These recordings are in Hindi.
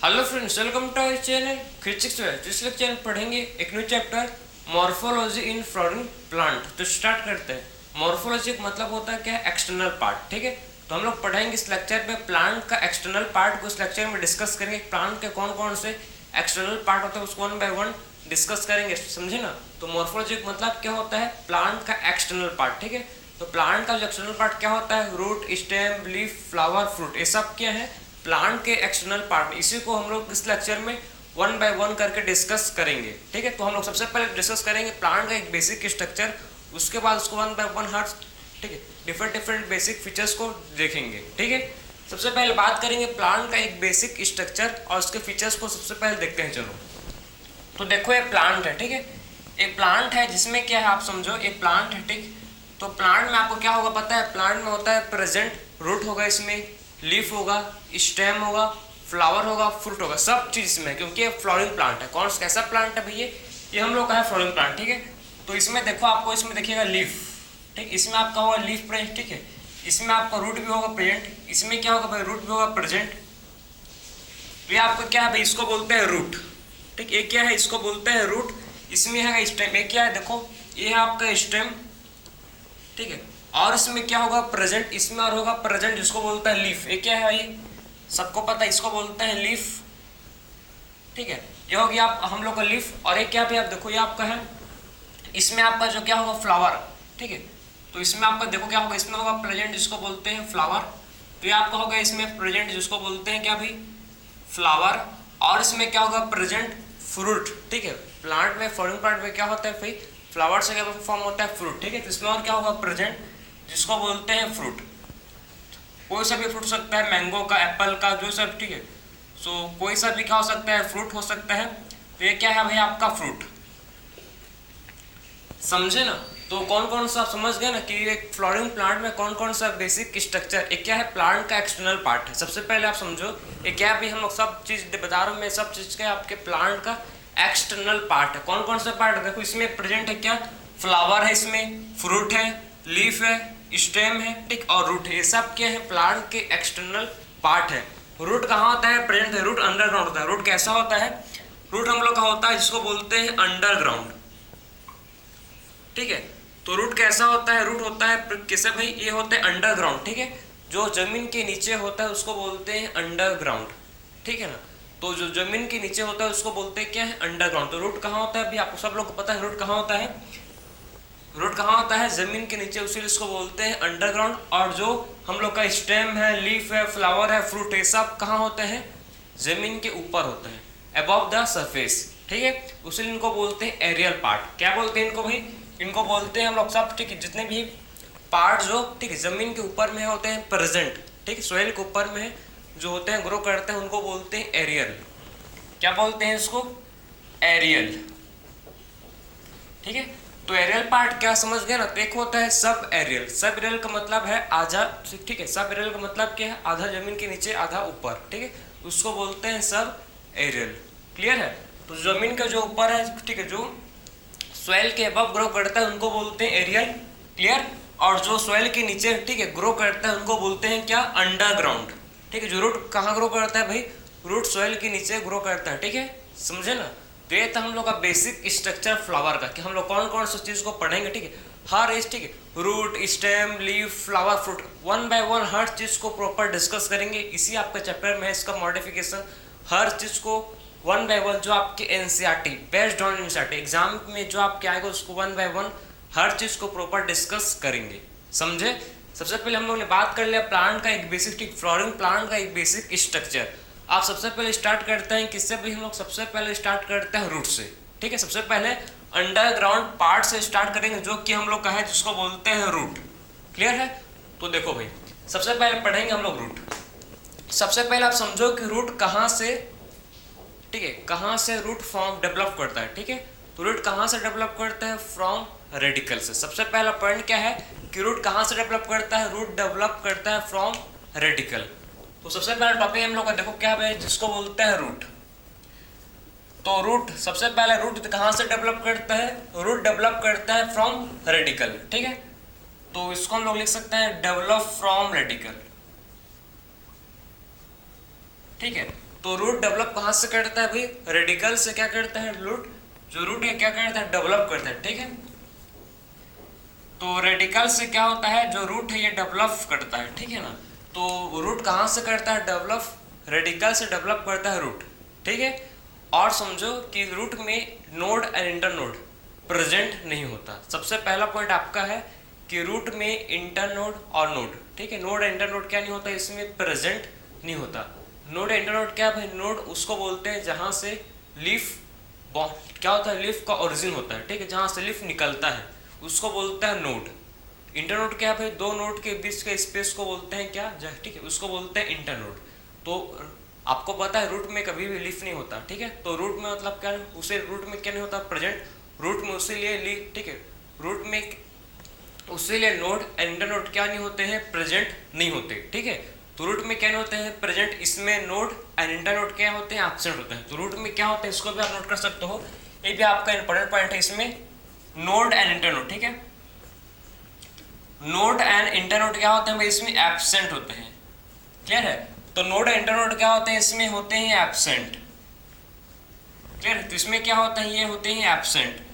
Hello friends, welcome to our channel physics में। इस लेक्चर में पढ़ेंगे एक new chapter morphology in flowering plant. तो स्टार्ट करते हैं। मॉर्फोलॉजी का मतलब होता है क्या है? External part. ठीक है, तो हम लोग पढ़ेंगे इस लेक्चर में प्लांट का एक्सटर्नल पार्ट को। इस लेक्चर में डिस्कस करेंगे प्लांट के कौन कौन से एक्सटर्नल पार्ट होते हैं, उसको वन बाय वन डिस्कस करेंगे। समझे ना? तो मॉर्फोलॉजी का मतलब क्या होता है? प्लांट का एक्सटर्नल पार्ट। ठीक है, तो प्लांट का जो एक्सटर्नल पार्ट क्या होता है? Root, stem, leaf, flower, fruit, ये सब क्या है? प्लांट के एक्सटर्नल पार्ट। इसी को हम लोग इस लेक्चर में वन बाय वन करके डिस्कस करेंगे। ठीक है, तो हम लोग सबसे पहले डिस्कस करेंगे प्लांट का एक बेसिक स्ट्रक्चर, उसके बाद उसको वन बाय वन हर ठीक है डिफरेंट डिफरेंट बेसिक फीचर्स को देखेंगे। ठीक है, सबसे पहले बात करेंगे प्लांट का एक बेसिक स्ट्रक्चर और उसके फीचर्स को सबसे पहले देखते हैं। चलो, तो देखो ये प्लांट है। ठीक है, एक प्लांट है जिसमें क्या है आप समझो, एक प्लांट है। ठीक, तो प्लांट में आपको क्या होगा पता है? प्लांट में होता है प्रेजेंट रूट होगा, इसमें लीफ होगा, स्टेम होगा, फ्लावर होगा, फ्रूट होगा, सब चीज इसमें, क्योंकि ये फ्लोरिंग प्लांट है। कौन कैसा प्लांट है भैया? ये हम लोग का है फ्लोरिंग प्लांट। ठीक है, तो इसमें देखो आपको, इसमें देखिएगा लीफ। ठीक, इसमें आपका होगा लीफ प्रेजेंट। ठीक है, इसमें आपका रूट भी होगा प्रेजेंट। इसमें क्या होगा भाई? रूट भी होगा प्रेजेंट। ये आपका क्या है भाई? इसको बोलते हैं रूट। ठीक, ये क्या है? इसको बोलते हैं रूट। इसमें है स्टेम। ये क्या है? देखो, ये है आपका स्टेम। ठीक है, और इसमें क्या होगा? प्रेजेंट। इसमें और होगा प्रेजेंट, जिसको बोलता है लीफ। ये क्या है भाई? सबको पता है, इसको बोलते हैं लीफ। ठीक है, ये हो गया आप हम लोग का लीफ। और ये क्या भी आप देखो, ये आपका है, इसमें आपका जो क्या होगा? फ्लावर। ठीक है, तो इसमें आपका देखो क्या होगा? इसमें होगा प्रेजेंट, जिसको बोलते हैं फ्लावर। तो ये आपका होगा इसमें प्रेजेंट, जिसको बोलते हैं क्या भाई? फ्लावर। और इसमें क्या होगा? Present fruit. ठीक है, प्लांट में, फ्लोरिंग प्लांट में क्या होता है भाई? फ्लावर से क्या फॉर्म होता है? फ्रूट। ठीक है, तो इसमें और क्या होगा? प्रेजेंट, जिसको बोलते हैं फ्रूट। कोई सा भी फ्रूट हो सकता है, मैंगो का, एप्पल का, जो सब। ठीक है, सो कोई सा भी क्या हो सकता है? फ्रूट हो सकता है। तो ये क्या है भाई? आपका फ्रूट। समझे ना? तो कौन कौन सा आप समझ गए ना कि एक फ्लोरिंग प्लांट में कौन कौन सा बेसिक स्ट्रक्चर, एक क्या है? प्लांट का एक्सटर्नल पार्ट है। सबसे पहले आप समझो ये क्या भी, हम लोग सब चीज बता रहा हूँ मैं, सब चीज का आपके प्लांट का एक्सटर्नल पार्ट है। कौन कौन सा पार्ट? देखो, इसमें प्रेजेंट है क्या? फ्लावर है, इसमें फ्रूट है, लीफ है, स्टेम है, ठीक, और रूट है। ये सब क्या है? प्लांट के एक्सटर्नल पार्ट है। रूट कहाँ होता है? प्रेजेंट है। रूट अंडरग्राउंड होता है। रूट कैसा होता है? रूट हम लोग का होता है जिसको बोलते हैं अंडरग्राउंड। ठीक है, तो रूट कैसा होता है? रूट होता है कैसे भाई? ये होता है अंडरग्राउंड। ठीक है, जो जमीन के नीचे होता है उसको बोलते हैं अंडरग्राउंड। ठीक है ना? तो जो जमीन के नीचे होता है उसको बोलते हैं क्या है? अंडरग्राउंड। तो रूट कहाँ होता है अभी आपको सब लोग को पता है? रूट कहाँ होता है? रूट कहाँ होता है? जमीन के नीचे, उसी इसको बोलते हैं अंडरग्राउंड। और जो हम लोग का स्टेम है, लीफ है, फ्लावर है, फ्रूट है, सब कहाँ होते हैं? जमीन के ऊपर होते हैं, अबव द सरफेस। ठीक है, उसी इनको बोलते हैं एरियल पार्ट। क्या बोलते हैं इनको भाई? इनको बोलते हैं हम लोग सब, ठीक है, जितने भी पार्ट जो, ठीक है, जमीन के ऊपर में होते हैं प्रेजेंट, ठीक है, सोइल के ऊपर में जो होते हैं, ग्रो करते हैं, उनको बोलते हैं एरियल। क्या बोलते हैं इसको? एरियल। ठीक है, तो एरियल पार्ट क्या समझ गए ना? तो एक होता है सब एरियल। सब एरियल का मतलब है आधा। ठीक है, सब एरियल का मतलब क्या है? आधा जमीन के नीचे, आधा ऊपर। ठीक है, उसको बोलते हैं सब एरियल। क्लियर है? तो जमीन का जो ऊपर है, ठीक है, जो सॉइल के अबव ग्रो करता है उनको बोलते हैं एरियल। क्लियर? और जो सॉइल के नीचे, ठीक है, ग्रो करता है उनको बोलते हैं क्या? अंडरग्राउंड। ठीक है, जो रूट कहाँ ग्रो करता है भाई? रूट सॉइल के नीचे ग्रो करता है। ठीक है, समझे ना? तो ये था हम लोग का बेसिक स्ट्रक्चर फ्लावर का, कि हम लोग कौन कौन सी चीज को पढ़ेंगे। ठीक है, हर इस, ठीक है, root, stem, leaf, flower, fruit, one by one हर चीज को प्रॉपर डिस्कस करेंगे। इसी आपके चैप्टर में है इसका मॉडिफिकेशन। हर चीज को वन बाय वन, जो आपके NCERT, based on NCERT exam में जो आपके आएगा, उसको वन बाय वन हर चीज को प्रॉपर डिस्कस करेंगे। समझे? सबसे पहले हम लोग ने बात कर लिया प्लांट का एक बेसिक, ठीक, फ्लोरिंग प्लांट का एक बेसिक स्ट्रक्चर। आप सबसे पहले स्टार्ट करते हैं किससे भी? हम लोग सबसे पहले स्टार्ट करते हैं रूट से। ठीक है, सबसे पहले अंडरग्राउंड पार्ट से स्टार्ट करेंगे, जो कि हम लोग का है, जिसको बोलते हैं रूट। क्लियर है? तो देखो भाई, सबसे पहले पढ़ेंगे हम लोग रूट। सबसे पहले आप समझो कि रूट कहाँ से, ठीक है, कहाँ से रूट फॉर्म डेवलप करता है। ठीक है, तो रूट कहाँ से डेवलप करता है? फ्रॉम रेडिकल से। सबसे पहला पॉइंट क्या है कि रूट कहाँ से डेवलप करता है? रूट डेवलप करता है फ्रॉम रेडिकल। तो सबसे पहला टॉपिक हम लोग का देखो क्या है, जिसको बोलते हैं रूट। तो रूट, सबसे पहले रूट कहाँ से डेवलप करता है? रूट डेवलप करता है फ्रॉम रेडिकल। ठीक है, तो इसको हम लोग लिख सकते हैं डेवलप फ्रॉम रेडिकल। ठीक है, तो रूट डेवलप कहाँ से करता है भाई? रेडिकल से क्या करता है? रूट जो रूट है क्या करता है? डेवलप करता है, ठीक है। तो रेडिकल से क्या होता है? जो रूट है ये डेवलप करता है, ठीक है ना। तो रूट कहाँ से करता है डेवलप? रेडिकल से डेवलप करता है रूट, ठीक है। और समझो कि रूट में node and inter node present नहीं होता। सबसे पहला पॉइंट आपका है कि रूट में इंटर नोड और नोड, ठीक है, नोड इंटर नोड क्या नहीं होता? इसमें प्रेजेंट नहीं होता। नोड इंटर नोड क्या भाई? नोड उसको बोलते हैं जहां से लीफ क्या होता है? लीफ का ओरिजिन होता है, ठीक है, जहां से लीफ निकलता है उसको बोलते हैं नोड। इंटर नोड क्या है भाई? दो नोड के बीच के स्पेस को बोलते हैं क्या? ठीक है, उसको बोलते हैं इंटर नोड। तो आपको पता है रूट में कभी भी लीफ नहीं होता, ठीक है। तो रूट में मतलब क्या? उसे रूट में क्या नहीं होता? प्रेजेंट। रूट में उसीलिए लीफ, ठीक है, रूट में उसीलिए नोड एंड इंटर नोड क्या नहीं होते हैं? प्रेजेंट नहीं होते, ठीक है। तो रूट में क्या नहीं होते हैं? प्रेजेंट। इसमें नोड एंड इंटर नोड क्या होते हैं? एब्सेंट होते हैं। तो रूट में क्या होता है? इसको भी आप नोट कर सकते हो, ये भी आपका इंपॉर्टेंट पॉइंट है इसमें, नोड एंड इंटर नोड, ठीक है। नोड एंड इंटर नोड क्या होते हैं भाई? इसमें एब्सेंट होते हैं, क्लियर है। तो नोड एंड इंटर नोड क्या होते हैं? इसमें होते हैं एब्सेंट, क्लियर। तो इसमें क्या होता है? ये होते हैं एब्सेंट।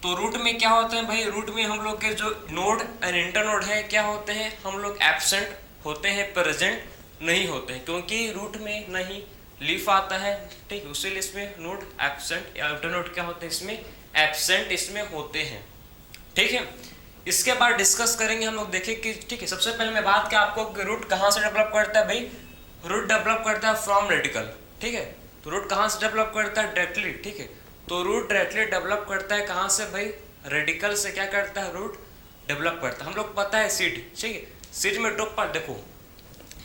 तो रूट में क्या होते हैं भाई? रूट में हम लोग के जो नोड एंड इंटर नोड है क्या होते हैं? हम लोग एब्सेंट होते हैं, प्रेजेंट नहीं होते हैं, क्योंकि रूट में नहीं लीफ आता है, ठीक है, उसीलिए इसमें नोड एब्सेंट या इंटर नोड क्या होते हैं? इसमें एब्सेंट इसमें होते हैं, ठीक है। इसके बाद डिस्कस करेंगे हम लोग, देखें कि ठीक है, सबसे पहले मैं बात किया आपको कि रूट कहाँ से डेवलप करता है भाई? रूट डेवलप करता है फ्रॉम रेडिकल, ठीक है। तो रूट कहाँ से डेवलप करता है? डायरेक्टली, ठीक है। तो रूट डायरेक्टली डेवलप करता है कहाँ से भाई? रेडिकल से क्या करता है? रूट डेवलप करता है। हम लोग पता है सीड, ठीक है, सीड में टॉप पर देखो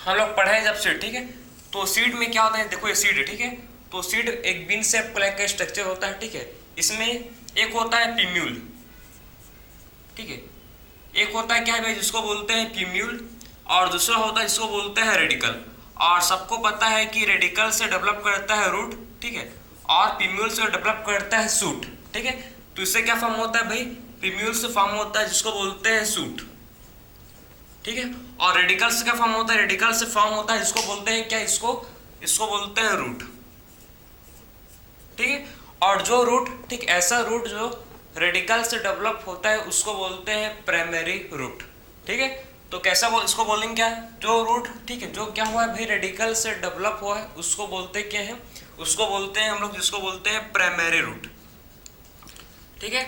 हम लोग पढ़े जब सीड, ठीक है। तो सीड में क्या होता है? देखो ये सीड है, ठीक है। तो सीड एक बीन शेप का स्ट्रक्चर होता है, ठीक है। इसमें एक होता है पिम्यूल, ठीक है, एक होता है क्या है भाई? जिसको बोलते हैं पिम्यूल, और दूसरा होता है जिसको बोलते हैं रेडिकल। और सबको पता है कि रेडिकल से डेवलप करता है रूट, ठीक है, और पिम्यूल से डेवलप करता है सूट, ठीक है। तो इससे क्या फॉर्म होता है भाई? पिम्यूल से फॉर्म होता है जिसको बोलते हैं सूट, ठीक है। और रेडिकल से क्या फॉर्म होता है? रेडिकल से फॉर्म होता है जिसको बोलते हैं क्या? इसको बोलते हैं रूट, ठीक है। और जो रूट, ठीक, ऐसा रूट जो रेडिकल से डेवलप होता है उसको बोलते हैं प्राइमरी रूट, ठीक है। तो कैसा इसको बोलेंगे क्या? जो रूट, ठीक है, जो क्या हुआ है भाई? रेडिकल से डेवलप हुआ है उसको बोलते क्या है? उसको बोलते हैं हम लोग, जिसको बोलते हैं प्राइमरी रूट, ठीक है।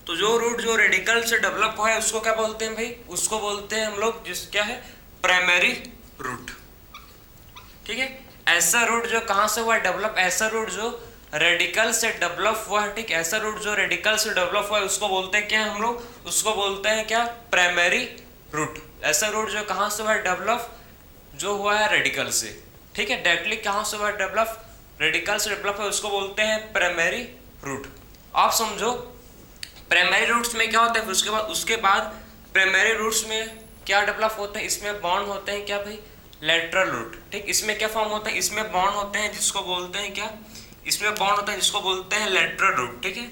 तो जो रूट जो रेडिकल से डेवलप हुआ है उसको क्या बोलते हैं भाई? उसको बोलते हैं हम लोग जिस क्या है? प्राइमरी रूट, ठीक है। ऐसा रूट जो कहाँ से हुआ है डेवलप? ऐसा रूट जो रेडिकल से डेवलप हुआ है, ठीक, ऐसा रूट जो रेडिकल से डेवलप हुआ है उसको बोलते हैं क्या हम लोग? उसको बोलते हैं क्या? Primary root. ऐसा रूट जो कहाँ से हुआ है डेवलप? जो हुआ है रेडिकल से, ठीक है, डायरेक्टली कहाँ से हुआ है डेवलप? रेडिकल से डेवलप है, उसको बोलते हैं प्राइमरी रूट। आप समझो प्राइमरी रूट्स में क्या होता है? उसके बाद प्राइमरी रूट्स में क्या डेवलप होते हैं? इसमें बॉन्ड होते हैं क्या भाई? लेटरल रूट, ठीक। इसमें क्या फॉर्म होता है? इसमें बॉन्ड होते हैं जिसको बोलते हैं क्या? इसमें बॉन्ड होता है जिसको बोलते हैं लेटरल रूट, ठीक है।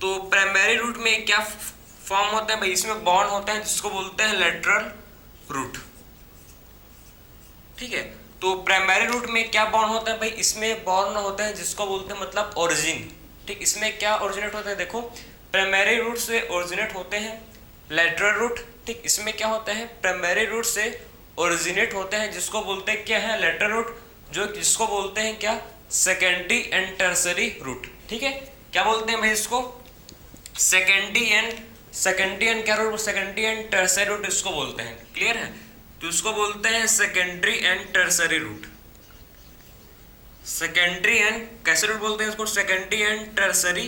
तो प्राइमरी रूट में क्या फॉर्म होता है भाई? इसमें बॉन्ड होता है जिसको बोलते हैं लेटरल रूट, ठीक है। तो प्राइमरी रूट में क्या बॉन्ड होता है भाई? इसमें बॉन्ड होता है जिसको बोलते हैं मतलब ओरिजिन, ठीक। इसमें क्या ओरिजिनेट होता है? देखो प्राइमरी रूट से ओरिजिनेट होते हैं लेटरल रूट, ठीक। इसमें क्या होता है? प्राइमरी रूट से ओरिजिनेट होते हैं जिसको बोलते हैं क्या है? लेटरल रूट, जो जिसको बोलते हैं क्या? सेकेंडरी एंड टर्सरी रूट, ठीक है। क्या बोलते हैं भाई इसको? सेकेंडरी एंड क्या root? Secondary and tertiary root इसको बोलते हैं, क्लियर है। तो इसको बोलते हैं secondary and tertiary root. Secondary and कैसे रूट बोलते हैं इसको? सेकेंडरी एंड टर्सरी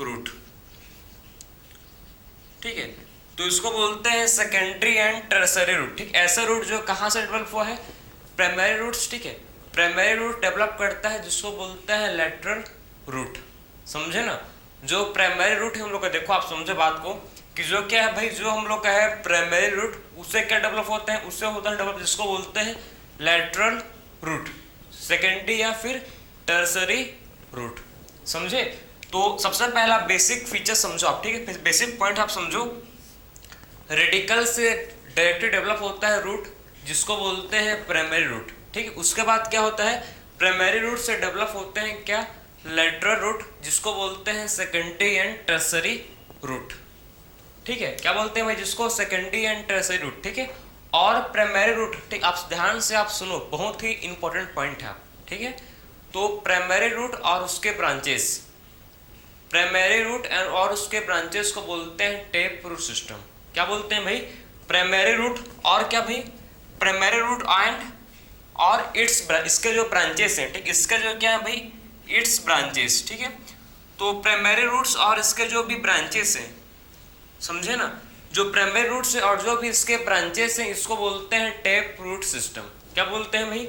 रूट, ठीक है। तो इसको बोलते हैं सेकेंडरी एंड टर्सरी रूट, ठीक। ऐसा रूट जो कहाँ से डेवलप हुआ है? प्राइमरी रूट्स, ठीक है। प्राइमरी रूट डेवलप करता है जिसको बोलता है लेटरल रूट, समझे ना। जो प्राइमरी रूट है हम लोग का, देखो आप समझे बात को कि जो क्या है भाई? जो हम लोग का है प्राइमरी रूट, उससे क्या डेवलप होता है? उससे होता है डेवलप जिसको बोलते हैं लेटरल रूट, सेकेंडरी या फिर टर्सरी रूट, समझे। तो सबसे पहला बेसिक फीचर समझो आप, ठीक है, बेसिक पॉइंट आप समझो। रेडिकल से डायरेक्टली डेवलप होता है रूट जिसको बोलते हैं प्राइमरी रूट, ठीक है। उसके बाद क्या होता है? प्राइमरी रूट से डेवलप होते हैं क्या, लेटरल रूट, जिसको बोलते हैं सेकेंडरी एंड टर्सरी रूट। ठीक है, क्या बोलते हैं भाई, जिसको सेकेंडरी एंड टर्सरी रूट। ठीक है, और प्राइमरी रूट, ठीक, आप ध्यान से आप सुनो, बहुत ही इंपॉर्टेंट पॉइंट है। ठीक है, तो प्राइमरी रूट और उसके ब्रांचेस, प्राइमरी रूट और उसके ब्रांचेस को बोलते हैं टैप रूट सिस्टम। क्या बोलते हैं भाई, प्राइमरी रूट और क्या भाई, प्राइमरी रूट एंड और इसके जो ब्रांचेस हैं, ठीक, इसके जो क्या है भाई, इट्स ब्रांचेस। ठीक है, तो प्राइमरी रूट्स और इसके जो भी ब्रांचेस हैं, समझे ना, जो प्राइमरी रूट्स है और जो भी इसके ब्रांचेस हैं, इसको बोलते हैं टैप रूट सिस्टम। क्या बोलते हैं भाई,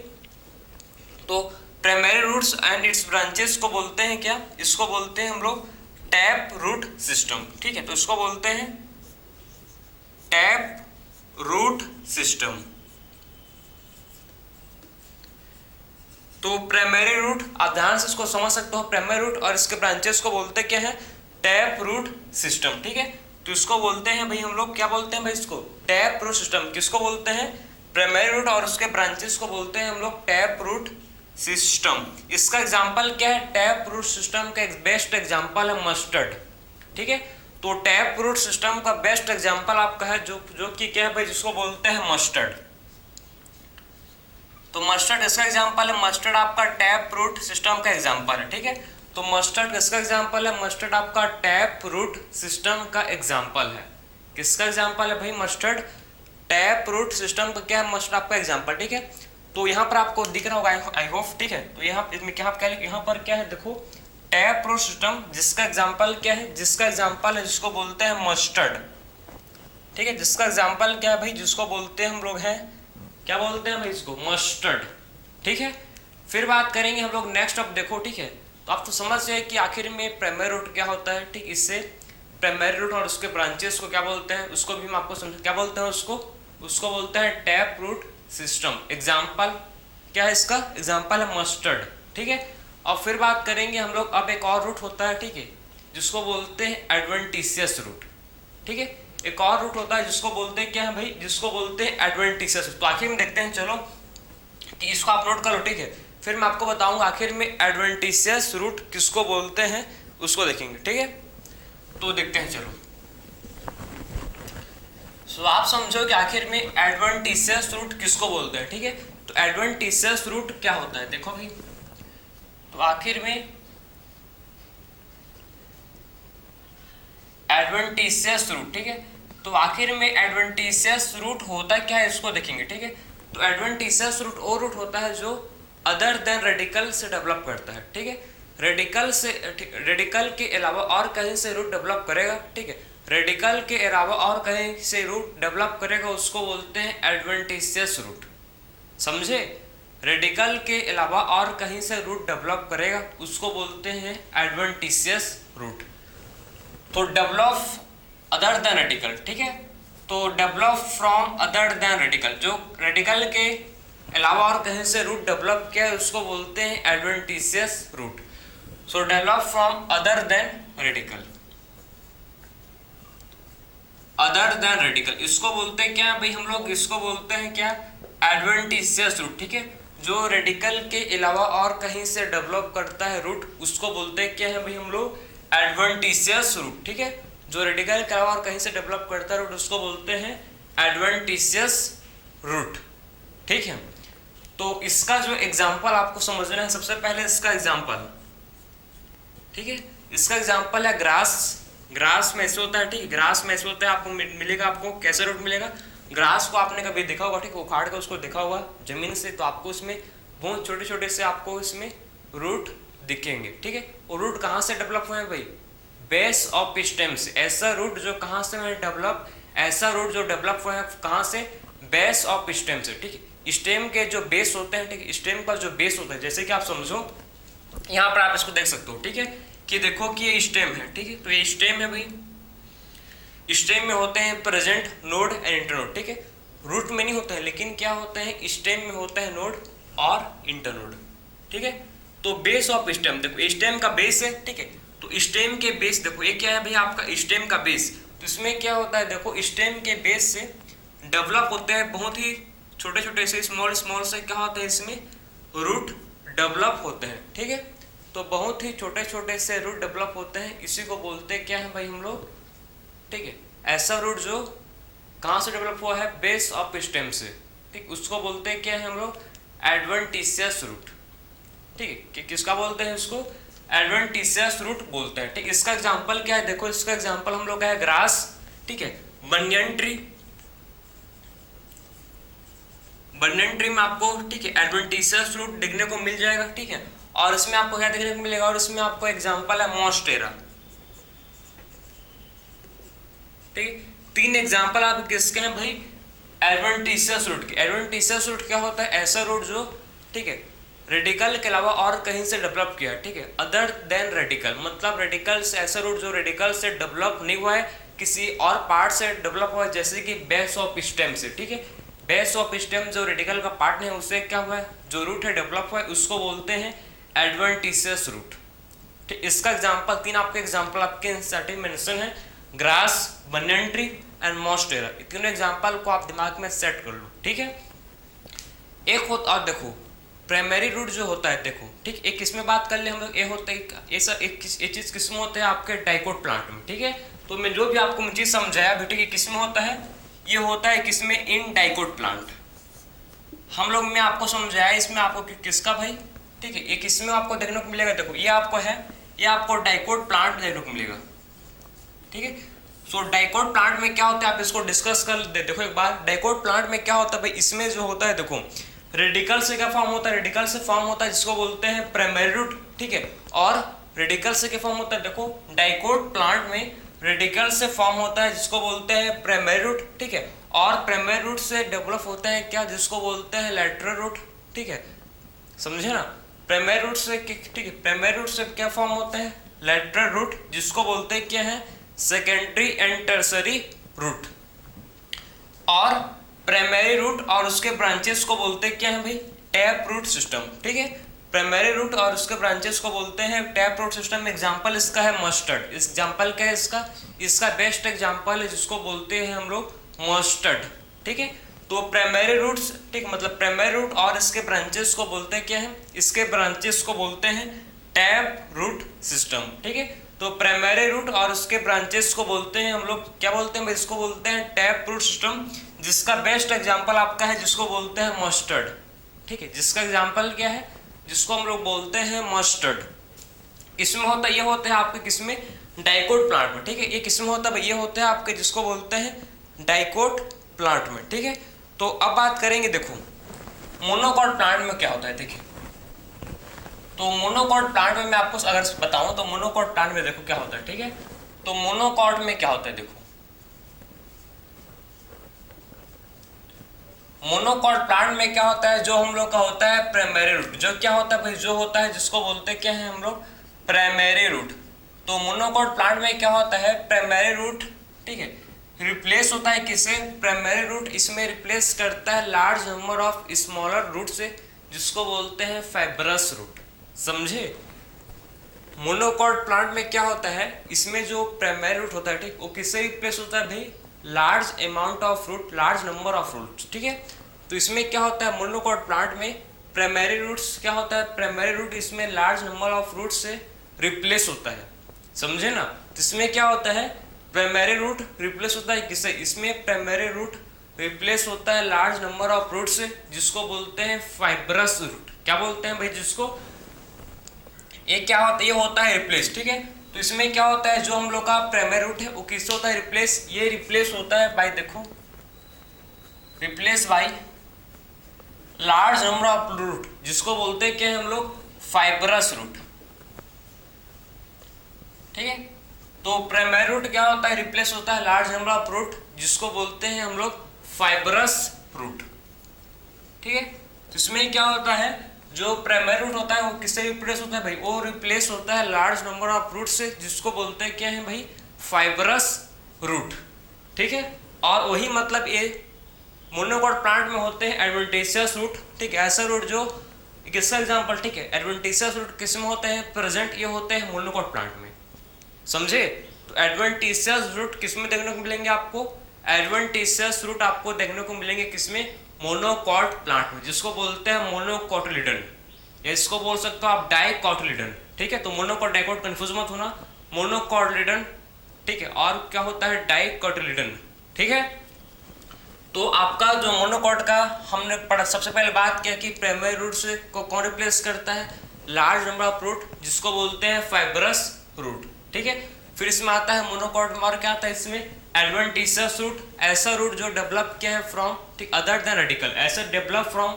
तो primary roots and its branches को बोलते हैं क्या, इसको बोलते हैं हम लोग टैप रूट सिस्टम। ठीक है, तो इसको बोलते हैं टैप रूट सिस्टम। तो प्राइमरी रूट, आप ध्यान से इसको समझ सकते हो, प्राइमरी रूट और इसके ब्रांचेस को बोलते क्या है, टैप रूट सिस्टम। ठीक है, तो इसको बोलते हैं भाई हम लोग, क्या बोलते हैं भाई, इसको टैप रूट सिस्टम। किसको बोलते हैं, प्राइमरी रूट और उसके ब्रांचेस को बोलते हैं हम लोग टैप रूट सिस्टम। इसका एग्जांपल क्या है, टैप रूट सिस्टम का एक बेस्ट एग्जांपल है मस्टर्ड। ठीक है, तो टैप रूट सिस्टम का बेस्ट एग्जांपल आपका है जो कि क्या है भाई, जिसको बोलते हैं मस्टर्ड। तो मस्टर्ड इसका एग्जांपल है, मस्टर्ड आपका टैप रूट सिस्टम का एग्जांपल है। ठीक है, तो मस्टर्ड किसका एग्जांपल है, मस्टर्ड आपका टैप रूट सिस्टम का एग्जांपल है। किसका एग्जांपल है भाई, मस्टर्ड टैप रूट सिस्टम का क्या है, मस्टर्ड आपका एग्जांपल। ठीक है, तो यहाँ पर आपको दिख रहा होगा, आई होप। ठीक है, तो यहाँ इसमें क्या आप कह, यहाँ पर क्या है, देखो टैप रूट सिस्टम, जिसका एग्जांपल क्या है, जिसका एग्जांपल है, जिसको बोलते हैं मस्टर्ड। ठीक है, जिसका एग्जांपल क्या है भाई, जिसको बोलते हैं हम लोग हैं, क्या बोलते हैं भाई, इसको मस्टर्ड। ठीक है, फिर बात करेंगे हम लोग नेक्स्ट। अब देखो, ठीक है, तो आप तो समझ गए कि आखिर में प्राइमरी रूट क्या होता है। ठीक, इससे प्राइमरी रूट और उसके ब्रांचेस को क्या बोलते हैं, उसको भी हम आपको समझ, क्या बोलते हैं उसको बोलते हैं टैप रूट सिस्टम। एग्जाम्पल क्या है इसका, एग्जाम्पल है मस्टर्ड। ठीक है, और फिर बात करेंगे हम लोग, अब एक और रूट होता है, ठीक है, जिसको बोलते हैं एडवेंटिशियस रूट। ठीक है, एक और रूट होता है जिसको बोलते हैं क्या है भाई, जिसको बोलते हैं एडवेंटिशियस। तो आखिर में देखते हैं, चलो कि इसको आप नोट करो। ठीक है, फिर मैं आपको बताऊंगा आखिर में एडवेंटिशियस रूट किसको बोलते हैं, उसको देखेंगे। ठीक है, तो देखते हैं, चलो। सो आप समझो कि आखिर में एडवेंटिशियस रूट किसको बोलते हैं। ठीक है, तो एडवेंटिशियस रूट क्या होता है, देखो भाई, तो आखिर में एडवेंटिशियस रूट, ठीक है, तो आखिर में एडवेंटिशियस रूट होता क्या है, इसको देखेंगे। ठीक है, तो एडवेंटिशियस रूट वो रूट होता है जो अदर देन रेडिकल से डेवलप करता है। ठीक है, रेडिकल के अलावा और कहीं से रूट डेवलप करेगा। ठीक है, रेडिकल के अलावा और कहीं से रूट डेवलप करेगा, उसको बोलते हैं एडवेंटिशियस रूट। समझे, रेडिकल के अलावा और कहीं से रूट डेवलप करेगा, उसको बोलते हैं एडवेंटिशियस रूट। तो डेवलप अदर देन रेडिकल, ठीक है, तो develop from other than radical, जो रेडिकल के अलावा और कहीं से रूट डेवलप किया है, उसको बोलते हैं adventitious root. So develop from other than radical, other than radical, इसको बोलते हैं क्या भाई, हम लोग इसको बोलते हैं क्या, एडवेंटिशियस रूट। ठीक है, जो रेडिकल के अलावा और कहीं से डेवलप करता है रूट, उसको बोलते हैं क्या है भाई, हम लोग एडवेंटिशियस रूट। ठीक है, जो रेडिकल के अलावा और कहीं से डेवलप करता है रूट, उसको बोलते हैं एडवेंटिशियस रूट। ठीक है, तो इसका जो एग्जांपल आपको समझना है, सबसे पहले इसका एग्जांपल, ठीक है, इसका एग्जांपल है ग्रास। ग्रास में ऐसे होता है, ठीक है, ग्रास में ऐसे होता है, आपको मिलेगा, आपको कैसे रूट मिलेगा, ग्रास को आपने कभी देखा होगा, ठीक है, उखाड़ कर उसको देखा होगा जमीन से, तो आपको इसमें बहुत छोटे छोटे से आपको इसमें रूट दिखेंगे। ठीक है, और रूट कहाँ से डेवलप हुए हैं भाई, बेस ऑफ स्टेम से। ऐसा रूट जो कहाँ से डेवलप, ऐसा रूट जो डेवलप हुआ है कहाँ से, बेस ऑफ स्टेम से। ठीक है, स्टेम के जो बेस होते हैं, ठीक है, स्टेम का जो बेस होता है, जैसे कि आप समझो, यहाँ पर आप इसको देख सकते हो। ठीक है, कि देखो कि ये स्टेम है। ठीक है, तो ये स्टेम है भाई, स्टेम में होते हैं प्रेजेंट नोड एंड इंटरनोड। ठीक है, रूट में नहीं होते हैं, लेकिन क्या होते हैं, स्टेम में होता है नोड और इंटरनोड। ठीक है, तो बेस ऑफ स्टेम, देखो स्टेम का बेस है। ठीक है, तो स्टेम के बेस देखो, ये क्या है भाई, आपका स्टेम का बेस। तो इसमें क्या होता है, देखो स्टेम के बेस से डेवलप होते हैं बहुत ही छोटे छोटे से, स्मॉल स्मॉल से क्या होता है, इसमें रूट डेवलप ठीक है। तो बहुत ही छोटे छोटे से रूट डेवलप होते हैं, इसी को बोलते हैं क्या है भाई हम लोग, ठीक है। ऐसा रूट जो कहाँ से डेवलप हुआ है, बेस ऑफ स्टेम से, ठीक, उसको बोलते हैं क्या है हम लोग, एडवेंटिशियस रूट, ठीक है। कि किसका बोलते हैं इसको, एडवेंटिशियस रूट बोलते हैं, ठीक। इसका एग्जांपल क्या है, देखो इसका एग्जांपल हम लोग का है ग्रास, ठीक है, बनियन ट्री, बनियन ट्री में आपको, ठीक है, एडवेंटिशियस रूट देखने को मिल जाएगा, ठीक है। और इसमें आपको क्या देखने को मिलेगा, और इसमें आपको एग्जांपल है मॉन्स्टेरा, ठीक। तीन एग्जांपल आप किसके हैं भाई, एडवेंटिशियस रूट के। एडवेंटिशियस रूट क्या होता है, ऐसा रूट जो, ठीक है, रेडिकल के अलावा और कहीं से डेवलप किया, ठीक है, अदर देन रेडिकल, मतलब रेडिकल से, ऐसा रूट जो रेडिकल से डेवलप नहीं हुआ है, किसी और पार्ट से डेवलप हुआ है, जैसे कि बेस ऑफ स्टेम से, ठीक है। बेस ऑफ स्टेम जो रेडिकल का पार्ट है उससे क्या हुआ है, जो रूट है डेवलप हुआ है, उसको बोलते हैं एडवेंटिशियस रूट, ठीक। इसका एग्जांपल, तीन आपके एग्जांपल आपके इंसर्टिव मेंशन है, grass, banyan tree and monstera. तीनों एग्जांपल को आप दिमाग में सेट कर लो, ठीक है। एक होता, और देखो प्राइमरी रूट जो होता है, देखो, ठीक, एक किसमें बात कर ले हम लोग, ये होता है ये सब एक चीज किसमें होता है, आपके डाइकोट प्लांट में, ठीक है। तो मैं जो भी आपको चीज समझाया बेटे कि किसमें होता है, ये होता है किसमें, इन डाइकोट प्लांट। हम लोग में आपको समझाया इसमें आपको किसका भाई, ठीक है, ये किसमें आपको देखने को मिलेगा, देखो ये आपको है, ये आपको डाइकोट प्लांट देखने को मिलेगा, ठीक है। सो डाइकोट प्लांट में क्या होता है, आप इसको डिस्कस कर देखो एक बार। डाइकोट प्लांट में क्या होता है भाई, इसमें जो होता है, देखो रेडिकल से क्या फॉर्म होता है, रेडिकल से फॉर्म होता है जिसको बोलते हैं प्राइमरी रूट, ठीक है। और रेडिकल से क्या फॉर्म होता है, देखो डाइकोट प्लांट में रेडिकल से फॉर्म होता है जिसको बोलते हैं प्राइमरी रूट, ठीक है। और प्राइमरी रूट से डेवलप होता है क्या, जिसको बोलते हैं लैटरल रूट, ठीक है, समझे ना। प्राइमरी रूट से, ठीक है, प्राइमरी रूट से क्या फॉर्म होता है, लैटरल रूट, जिसको बोलते हैं क्या है, सेकेंडरी एंड टर्सरी रूट। और प्राइमरी रूट और उसके ब्रांचेस को बोलते हैं क्या है भाई, टैप रूट सिस्टम, ठीक है। प्राइमरी रूट और उसके ब्रांचेस को बोलते हैं टैप रूट सिस्टम। एग्जांपल इसका है मस्टर्ड। एग्जांपल क्या है इसका बेस्ट एग्जांपल है जिसको बोलते हैं हम लोग मस्टर्ड, ठीक है। तो प्राइमरी रूट्स, ठीक, मतलब प्राइमरी रूट और इसके ब्रांचेस को बोलते हैं क्या है, इसके ब्रांचेस को बोलते हैं टैप रूट सिस्टम, ठीक है। तो प्राइमरी रूट और उसके ब्रांचेस को बोलते हैं हम लोग क्या बोलते हैं भाई, इसको बोलते हैं टैप रूट सिस्टम, जिसका बेस्ट एग्जांपल आपका है जिसको बोलते हैं मस्टर्ड, ठीक है। जिसका एग्जांपल क्या है, जिसको हम लोग बोलते हैं मस्टर्ड। किसमें होता है, ये होते हैं आपके किसमें, डाइकोट प्लांट में, ठीक है। ये किसमें होता है, ये होते हैं आपके जिसको बोलते हैं डाइकोट प्लांट में, ठीक है। तो अब बात करेंगे, देखो मोनोकॉट प्लांट में क्या होता है, देखिए। तो मोनोकॉट प्लांट में मैं आपको अगर बताऊं तो मोनोकॉट प्लांट में देखो क्या होता है, ठीक है। तो मोनोकॉट में क्या होता है, देखो मोनोकॉट प्लांट में क्या होता है, जो हम लोग का होता है प्राइमरी रूट, जो क्या होता है भाई, जो होता है जिसको बोलते हैं क्या है हम लोग, प्राइमरी रूट। तो मोनोकॉट प्लांट में क्या होता है, प्राइमरी रूट, ठीक है, रिप्लेस होता है किसे, प्राइमरी रूट इसमें रिप्लेस करता है large number of smaller root से, जिसको बोलते हैं फाइब्रस रूट, समझे। मोनोकॉट प्लांट में क्या होता है, इसमें जो प्राइमरी रूट होता है, ठीक, वो किससे रिप्लेस होता है भाई, large amount of root, large number of root, ठीक है। तो इसमें क्या होता है, मोनोकॉट प्लांट में प्राइमरी रूट्स क्या होता है, प्राइमरी रूट इसमें लार्ज नंबर ऑफ रूट से रिप्लेस होता है, समझे ना। तो इसमें क्या होता है, प्राइमरी रूट रिप्लेस होता है किससे, इसमें प्राइमरी रूट रिप्लेस होता है लार्ज नंबर ऑफ रूट से, जिसको बोलते हैं फाइब्रस रूट। क्या बोलते हैं भाई जिसको, ये क्या होता है, ये होता है रिप्लेस, ठीक है। तो इसमें क्या होता है, जो हम लोग का प्राइमरी रूट है वो किससे होता है, रिप्लेस। ये रिप्लेस होता है बाय, देखो replace by large number of root, जिसको बोलते हैं क्या हम लोग, फाइब्रस रूट, ठीक है। तो प्राइमरी रूट क्या होता है, रिप्लेस होता है लार्ज नंबर ऑफ रूट, जिसको बोलते हैं हम लोग फाइब्रस रूट, ठीक है। तो इसमें क्या होता है, जो प्राइमरी रूट होता है वो किससे रिप्लेस होता है भाई, वो रिप्लेस होता है लार्ज नंबर ऑफ रूट से, जिसको बोलते हैं क्या है भाई, फाइब्रस रूट, ठीक है। और वही मतलब ये मोनोकॉट प्लांट में होते हैं एडवेंटिशियस रूट, ठीक है। ऐसा रूट जो किसका एग्जांपल, ठीक है, एडवेंटिशियस रूट किस में होते हैं, प्रेजेंट ये होते हैं मोनोकॉट प्लांट में, समझे। तो एडवेंटिशियस रूट किस में देखने को मिलेंगे आपको, एडवेंटिशियस रूट आपको देखने को मिलेंगे किसमें, मोनोकॉट प्लांट में, जिसको बोलते हैं मोनोकोटिलिडन, या इसको बोल सकते हो आप डाइकोटिलिडन, ठीक है। तो मोनोकॉट डाइकोट कंफ्यूज मत होना, मोनोकॉटिलिडन, ठीक है। और क्या होता है डाइकोटिलिडन, ठीक है। तो आपका जो मोनोकॉट का हमने पढ़ा, सबसे पहले बात किया कि प्राइमरी रूट से को कौन रिप्लेस करता है, लार्ज नंबर ऑफ रूट, जिसको बोलते हैं फाइब्रस रूट, ठीक है। फिर इसमें आता है मोनोकॉट में और क्या आता है इसमें, एडवेंटिशियस रूट, ऐसा रूट जो डेवलप किया है फ्रॉम, ठीक, अदर देन रेडिकल, ऐसा develop from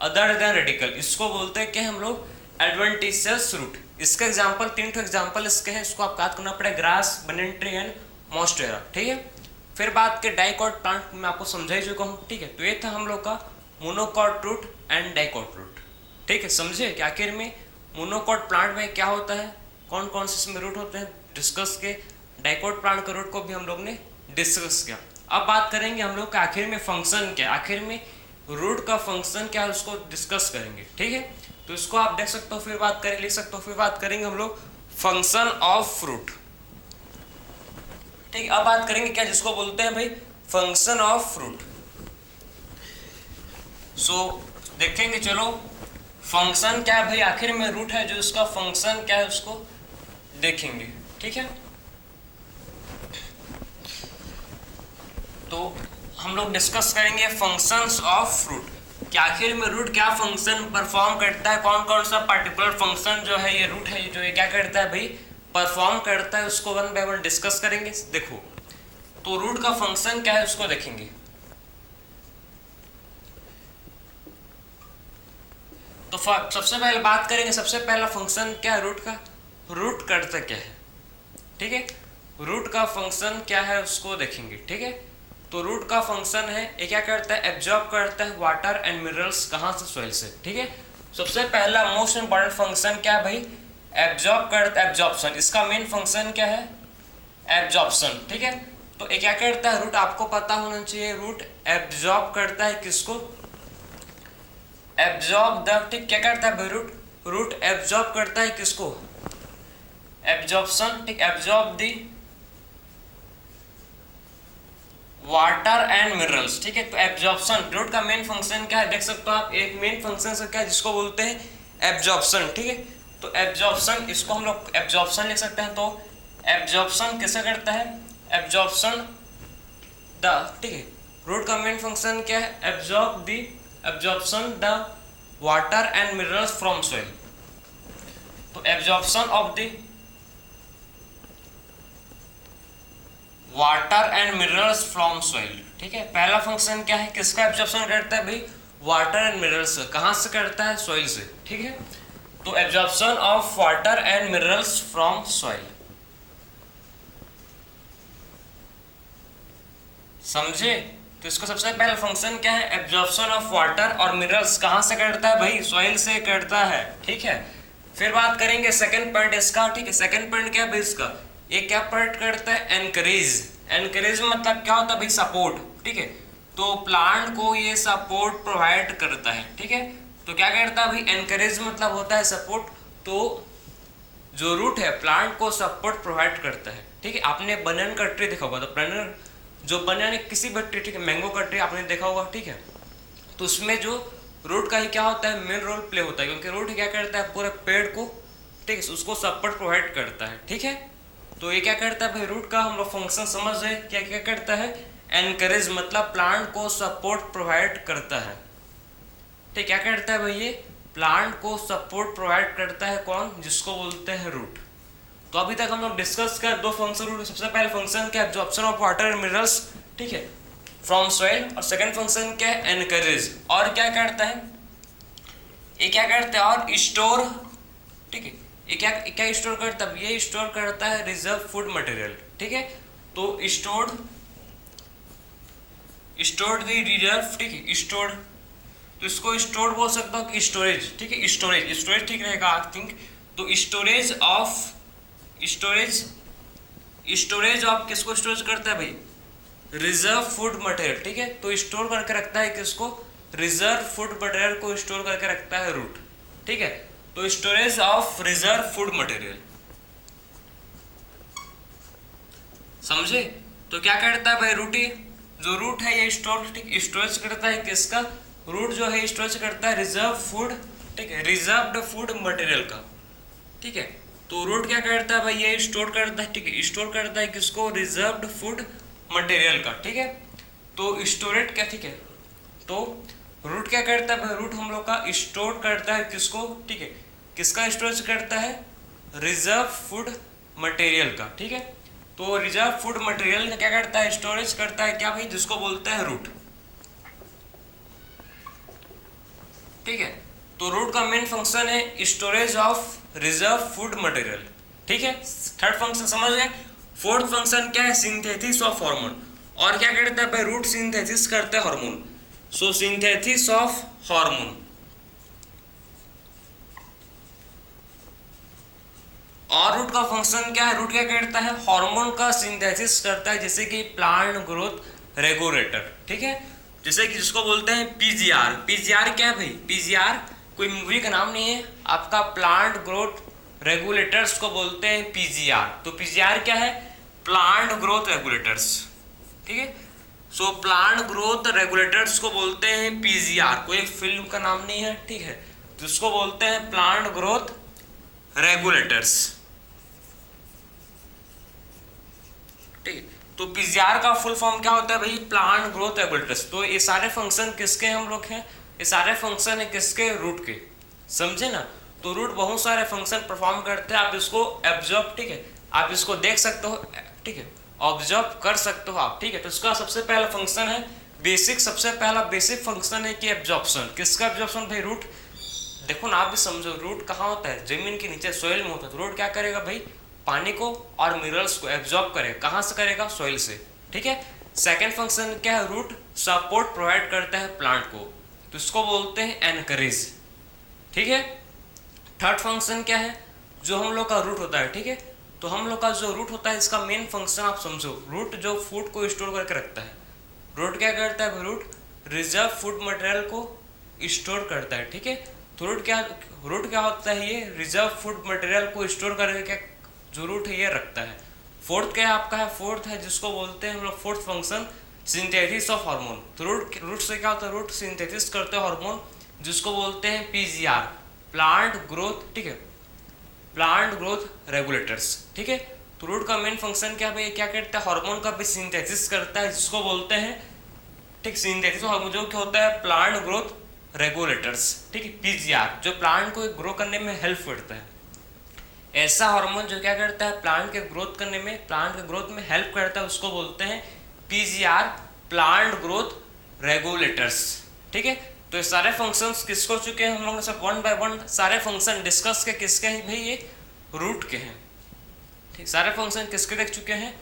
other than radical, इसको बोलते हैं कि हम लोग एडवेंटिशियस रूट। इसका एग्जांपल, 3 एग्जांपल इसके हैं, इसको आप याद करना पड़ेगा, ग्रास, बनेन ट्री एंड मॉन्स्टेरा, ठीक है। फिर बात के डाइकॉट प्लांट में आपको समझा ही चुका हूँ, ठीक है। तो ये था हम लोग का monocot root and dicot root, ठीक है। समझे कि आखिर में मोनोकॉट प्लांट में क्या होता है, कौन कौन से इसमें रूट होते हैं, डिस्कस के। डाइकॉट प्लांट का रूट को भी हम लोग ने डिस्कस किया। अब बात करेंगे हम लोग का आखिर में फंक्शन क्या, आखिर में रूट का फंक्शन क्या है उसको डिस्कस करेंगे, ठीक है। तो इसको आप देख सकते हो, फिर बात करें, लिख सकते हो, फिर बात करेंगे हम लोग फंक्शन ऑफ रूट, ठीक। अब बात करेंगे क्या, जिसको बोलते हैं भाई फंक्शन ऑफ रूट। सो देखेंगे, चलो फंक्शन क्या है भाई, आखिर में रूट है जो इसका फंक्शन क्या है उसको देखेंगे, ठीक है। तो हम लोग डिस्कस करेंगे फंक्शंस ऑफ रूट, कि आखिर में रूट क्या फंक्शन परफॉर्म करता है, कौन कौन सा पर्टिकुलर फंक्शन जो है ये रूट है जो ये क्या करता है भाई परफॉर्म करता है, उसको वन बाय वन डिस्कस करेंगे। देखो, तो रूट का फंक्शन क्या है उसको देखेंगे। तो सबसे पहले बात करेंगे, सबसे पहला फंक्शन क्या है रूट का, रूट करता क्या है, ठीक है। रूट का फंक्शन क्या है उसको देखेंगे, ठीक है। तो रूट का फंक्शन है, ये क्या करता है, एब्जॉर्ब करता है वाटर एंड मिनरल्स, कहाँ से, सॉइल से, ठीक है। सबसे पहला मोस्ट इंपॉर्टेंट फंक्शन क्या है भाई, एब्जॉर्ब करता है, एब्जॉर्प्शन, इसका मेन फंक्शन क्या है, एब्जॉर्प्शन, ठीक है। तो ये क्या करता है रूट, आपको पता होना चाहिए, रूट एब्जॉर्ब करता है किसको, एब्जॉर्ब द, ठीक, क्या करता है भाई रूट, रूट एब्जॉर्ब करता है किसको, एब्जॉर्प्शन, ठीक, absorb the water and minerals, ठीक है। तो एब्जॉर्प्शन रूट का मेन फंक्शन क्या है, देख सकते हो आप, एक मेन फंक्शन क्या है जिसको बोलते हैं एब्जॉर्प्शन, ठीक है। तो एब्जॉर्प्शन, इसको हम लोग एब्जॉर्प्शन लिख सकते हैं। तो एब्जॉर्प्शन कैसे करता है, एब्जॉर्प्शन द, ठीक है, रूट का मेन फंक्शन क्या है, absorb the, absorption the water and minerals from soil. तो absorption of the water and minerals from soil, ठीक है। पहला फंक्शन क्या है, किसका एब्जॉर्प्शन करता है भाई, वाटर एंड मिनरल्स, कहाँ से करता है, सॉइल से, ठीक है। तो absorption of water and minerals from soil, समझे। तो इसका सबसे पहला फंक्शन क्या है, एब्जॉर्प्शन ऑफ वाटर और मिनरल्स, कहाँ से करता है भाई, सॉइल से करता है, ठीक है। फिर बात करेंगे सेकंड पॉइंट इसका, ठीक है। सेकंड पॉइंट क्या है भाई इसका, ये क्या पार्ट करता है, एनकरेज, एनकरेज मतलब क्या होता है भाई, सपोर्ट, ठीक है। तो प्लांट को ये सपोर्ट प्रोवाइड करता है, ठीक है। तो क्या करता है भाई, एनकरेज मतलब होता है सपोर्ट। तो जो रूट है प्लांट को सपोर्ट प्रोवाइड करता है, ठीक है। आपने बनन का ट्री देखा होगा, तो बनन, जो बनन किसी भी ट्री, ठीक है, मैंगो का ट्री आपने देखा होगा, ठीक है। तो उसमें जो रूट का ही क्या होता है, मेन रोल प्ले होता है, क्योंकि रूट क्या करता है, पूरे पेड़ को, ठीक है, उसको सपोर्ट प्रोवाइड करता है, ठीक है। तो ये क्या करता है भाई, रूट का हम लोग फंक्शन समझ रहे, क्या क्या करता है, एनकरेज मतलब प्लांट को सपोर्ट प्रोवाइड करता है, ठीक, क्या करता है भाई, ये प्लांट को सपोर्ट प्रोवाइड करता है, कौन, जिसको बोलते हैं रूट। तो अभी तक हम लोग डिस्कस कर दो फंक्शन रूट, सबसे पहले फंक्शन क्या है, absorption of water and minerals, ठीक है, फ्रॉम सॉइल, और सेकंड फंक्शन क्या है, एनकरेज। और क्या करता है, ये क्या करता है, और स्टोर, ठीक है, ये क्या स्टोर करता है, ये स्टोर करता है रिजर्व फूड मटेरियल, ठीक है। तो स्टोर्ड द रिजर्व, ठीक है, स्टोर्ड, तो इसको स्टोर्ड बोल सकता हूँ कि स्टोरेज, ठीक है, स्टोरेज, स्टोरेज ठीक रहेगा आई थिंक। तो स्टोरेज ऑफ किसको स्टोरेज करता है भाई, रिजर्व फूड मटेरियल, ठीक है। तो स्टोर करके रखता है किसको, रिजर्व फूड मटेरियल को स्टोर करके रखता है रूट, ठीक है। तो storage of reserve food material, समझे। तो क्या करता है भाई रूट, जो रूट है ये स्टोर, ठीक, स्टोरेज करता है किसका, रूट जो है स्टोरेज करता है रिजर्व फूड ठीक है, रिजर्व्ड फूड मटेरियल का। ठीक है, तो रूट क्या करता है भाई, ये स्टोर करता है। ठीक है, स्टोर करता है किसको, रिजर्व्ड फूड मटेरियल का। ठीक है, तो स्टोरेज क्या, ठीक है, तो रूट क्या करता है भाई, रूट हम लोग का स्टोर करता है किसको, ठीक है, किसका स्टोरेज करता है, रिजर्व फूड मटेरियल का। ठीक है, तो रिजर्व फूड मटेरियल का क्या करता है, स्टोरेज करता है क्या भाई, जिसको बोलते हैं रूट। ठीक है, तो रूट का मेन फंक्शन है storage of reserve food material. ठीक है, थर्ड फंक्शन समझ गए। फोर्थ फंक्शन क्या है, सिंथेसिस ऑफ हार्मोन। और क्या करता है भाई, रूट सिंथेसिस करता है hormone. So synthesis of hormone. और रूट का फंक्शन क्या है, रूट क्या करता है, हार्मोन का सिंथेसिस करता है, जैसे कि प्लांट ग्रोथ रेगुलेटर। ठीक है, जैसे कि जिसको बोलते हैं पीजीआर। पीजीआर क्या है भाई, पीजीआर कोई मूवी का नाम नहीं है आपका, प्लांट ग्रोथ रेगुलेटर्स को बोलते हैं पीजीआर। तो पीजीआर क्या है, प्लांट ग्रोथ रेगुलेटर्स। ठीक है, सो प्लांट ग्रोथ रेगुलेटर्स को बोलते हैं पीजीआर, कोई फिल्म का नाम नहीं है। ठीक है, तो इसको बोलते हैं प्लांट ग्रोथ रेगुलेटर्स। ठीक है, तो पीजीआर का फुल फॉर्म क्या होता है भाई, प्लांट ग्रोथ रेगुलेटर्स। तो ये सारे फंक्शन किसके हम लोग हैं, ये सारे फंक्शन है किसके, रूट के। समझे ना, तो रूट बहुत सारे फंक्शन परफॉर्म करते हैं। आप इसको एब्जॉर्ब, ठीक है, आप इसको देख सकते हो, ठीक है, ऑब्जर्व कर सकते हो आप। ठीक है, तो इसका सबसे पहला फंक्शन है बेसिक, सबसे पहला बेसिक फंक्शन है कि एब्जॉर्प्शन। किसका एब्जॉर्प्शन भाई, रूट। देखो ना, आप भी समझो, रूट कहाँ होता है, जमीन के नीचे सोइल में होता है। तो रूट क्या करेगा भाई, पानी को और मिनरल्स को एब्जॉर्ब करेगा। कहाँ से करेगा, सोइल से। ठीक है, सेकंड फंक्शन क्या है, रूट सपोर्ट प्रोवाइड करता है प्लांट को, तो इसको बोलते हैं एनकरेज। ठीक है, थर्ड फंक्शन क्या है, जो हम लोग का रूट होता है। ठीक है, तो हम लोग का जो रूट होता है, इसका मेन फंक्शन आप समझो, रूट जो फूड को स्टोर करके रखता है। रूट क्या करता है, रूट रिजर्व फूड मटेरियल को स्टोर करता है। ठीक है, तो रूट क्या होता है, ये रिजर्व फूड मटेरियल को स्टोर करके क्या जो रूट है ये रखता है। फोर्थ क्या है आपका है, फोर्थ है जिसको बोलते हैं हम लोग fourth function synthesis of hormone. तो रूट से क्या होता है, रूट सिंथेसिस करते हैं हार्मोन, जिसको बोलते हैं पीजीआर, प्लांट ग्रोथ। ठीक है, प्लांट ग्रोथ रेगुलेटर्स। ठीक है, तो रूट का मेन फंक्शन क्या भाई, क्या करता है, हार्मोन का भी सिंथेसिस करता है, जिसको बोलते हैं, ठीक, सिंथेसिस हार्मोन, जो क्या होता है प्लांट ग्रोथ रेगुलेटर्स। ठीक है, पीजीआर जो प्लांट को ग्रो करने में हेल्प करता है। ऐसा हार्मोन जो क्या करता है, प्लांट के ग्रोथ करने में, प्लांट के ग्रोथ में हेल्प करता है, उसको बोलते हैं पीजीआर, प्लांट ग्रोथ रेगुलेटर्स। ठीक है, तो ये सारे फंक्शंस किसको हो चुके हैं, हम लोगों ने सब वन बाय वन सारे फंक्शन डिस्कस के किसके हैं भाई, ये रूट के हैं। ठीक, सारे फंक्शन किसके देख चुके हैं,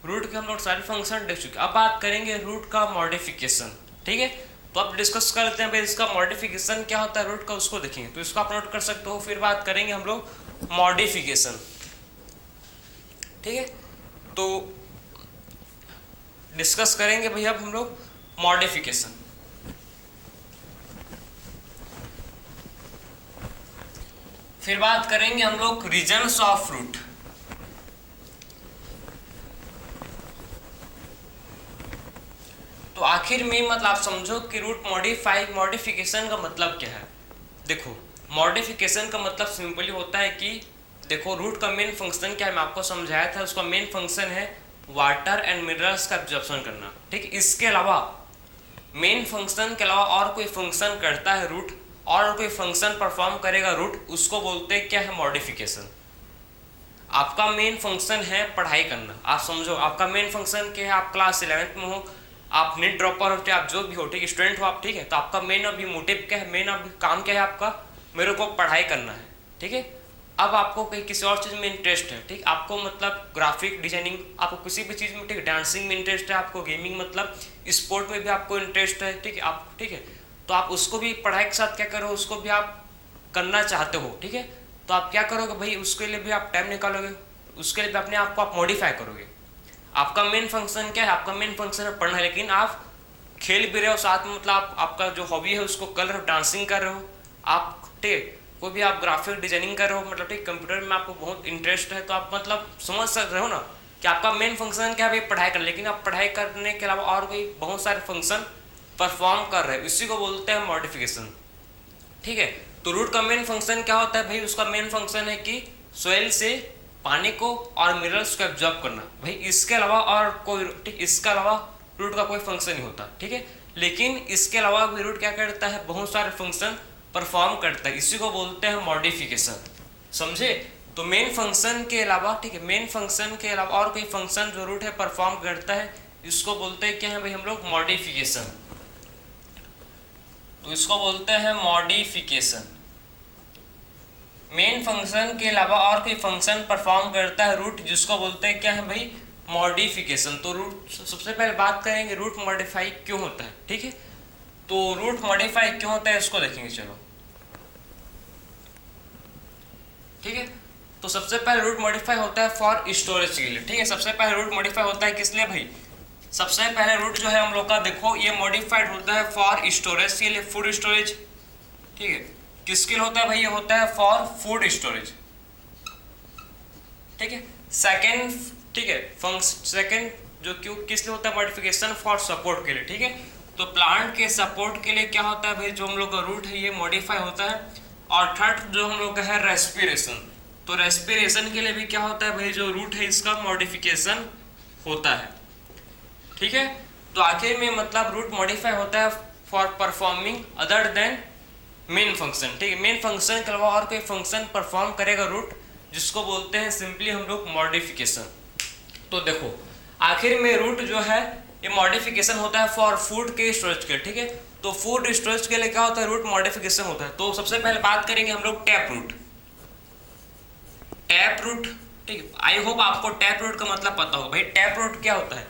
रूट के हम लोग सारे फंक्शन देख चुके हैं। अब बात करेंगे रूट का मॉडिफिकेशन। ठीक है, तो अब डिस्कस कर लेते हैं भाई इसका मॉडिफिकेशन क्या होता है रूट का, उसको देखेंगे। तो इसको आप नोट कर सकते हो, फिर बात करेंगे हम लोग मॉडिफिकेशन। ठीक है, तो डिस्कस करेंगे भैया अब हम लोग मॉडिफिकेशन। फिर बात करेंगे हम लोग रीजन्स ऑफ रूट। तो आखिर में मतलब आप समझो कि रूट मॉडिफिकेशन का मतलब क्या है। देखो, मॉडिफिकेशन का मतलब सिंपली होता है कि देखो रूट का मेन फंक्शन क्या है, मैं आपको समझाया था, उसका मेन फंक्शन है वाटर एंड मिनरल्स का एब्जॉर्प्शन करना। ठीक, इसके अलावा मेन फंक्शन के अलावा और कोई फंक्शन करता है रूट, और कोई फंक्शन परफॉर्म करेगा रूट, उसको बोलते हैं क्या है, मॉडिफिकेशन। आपका मेन फंक्शन है पढ़ाई करना, आप समझो आपका मेन फंक्शन क्या है, आप क्लास 11th में हो, आप नीट ड्रॉपर हो, आप जो भी हो, ठीक, स्टूडेंट हो आप, ठीक है, तो आपका मेन अभी मोटिव क्या है, मेन अभी काम क्या है आपका, मेरे को पढ़ाई करना है। ठीक है, अब आपको कहीं किसी और चीज़ में इंटरेस्ट है, ठीक, आपको मतलब ग्राफिक डिजाइनिंग, आपको किसी भी चीज़ में, ठीक, डांसिंग में इंटरेस्ट है, आपको गेमिंग मतलब स्पोर्ट में भी आपको इंटरेस्ट है, ठीक है, आप, ठीक है, तो आप उसको भी पढ़ाई के साथ क्या करो, उसको भी आप करना चाहते हो। ठीक है, तो आप क्या करोगे भाई, उसके लिए भी आप टाइम निकालोगे, उसके लिए भी अपने आप को आप मॉडिफाई करोगे। आपका मेन फंक्शन क्या है, आपका मेन फंक्शन है पढ़ना, लेकिन आप खेल भी रहे हो साथ में, मतलब आपका जो हॉबी है उसको कर रहे हो, डांसिंग कर रहे हो आप, ठीक, कोई भी आप ग्राफिक डिजाइनिंग कर रहे हो, मतलब ठीक कंप्यूटर में आपको बहुत इंटरेस्ट है, तो आप मतलब समझ सक रहे हो ना कि आपका मेन फंक्शन क्या है भाई, पढ़ाई करना, लेकिन आप पढ़ाई करने के अलावा और कोई बहुत सारे फंक्शन परफॉर्म कर रहे हैं, इसी को बोलते हैं मॉडिफिकेशन। ठीक है, तो रूट का मेन फंक्शन क्या होता है भाई, उसका मेन फंक्शन है कि सोइल से पानी को और मिनरल्स को एब्जॉर्ब करना भाई, इसके अलावा और कोई, ठीक, इसके अलावा रूट का कोई फंक्शन नहीं होता, ठीक है। लेकिन इसके अलावा भी रूट क्या करता है, बहुत सारे फंक्शन परफॉर्म करता है, इसी को बोलते हैं मॉडिफिकेशन, समझे। तो मेन फंक्शन के अलावा, ठीक है, मेन फंक्शन के अलावा और कोई फंक्शन जो रूट है परफॉर्म करता है, इसको बोलते हैं क्या है भाई हम लोग, मॉडिफिकेशन। तो इसको बोलते हैं मॉडिफिकेशन। मेन फंक्शन के अलावा और कोई फंक्शन परफॉर्म करता है रूट, जिसको बोलते हैं क्या है भाई, मॉडिफिकेशन। तो रूट, सबसे पहले बात करेंगे रूट मॉडिफाई क्यों होता है, ठीक है। तो रूट मॉडिफाई क्यों होता है इसको देखेंगे, चलो, ठीक है। तो सबसे पहले रूट मॉडिफाई होता है फॉर स्टोरेज के लिए, ठीक है। सबसे पहले रूट मॉडिफाई होता है किस लिए भाई, सबसे पहले रूट जो है हम लोग का, देखो ये मॉडिफाइड होता है फॉर स्टोरेज के लिए, फूड स्टोरेज, ठीक है। किसके लिए होता है भाई, ये होता है फॉर फूड स्टोरेज, ठीक है। सेकंड, ठीक है, सेकंड जो क्यों किस लिए होता है मॉडिफिकेशन, फॉर सपोर्ट के लिए, ठीक है। तो प्लांट के सपोर्ट के लिए क्या होता है भाई, जो हम लोग का रूट है ये मॉडिफाई होता है। और थर्ड जो हम लोग का है रेस्पिरेशन, तो रेस्पिरेशन के लिए भी क्या होता है भाई, जो रूट है इसका मॉडिफिकेशन होता है, ठीक है। तो आखिर में मतलब रूट मॉडिफाई होता है for performing other than main function, ठीक है। मेन फंक्शन के अलावा और कोई फंक्शन परफॉर्म करेगा रूट, जिसको बोलते हैं सिंपली हम लोग मॉडिफिकेशन। तो देखो आखिर में रूट जो है ये मॉडिफिकेशन होता है फॉर फूड के स्टोरेज के, ठीक है। तो फूड स्टोरेज के लिए क्या होता है, रूट मॉडिफिकेशन होता है। तो सबसे पहले बात करेंगे हम लोग टैप रूट, टैप रूट, ठीक है। आई होप आपको टैप रूट का मतलब पता हो भाई। टैप रूट क्या होता है,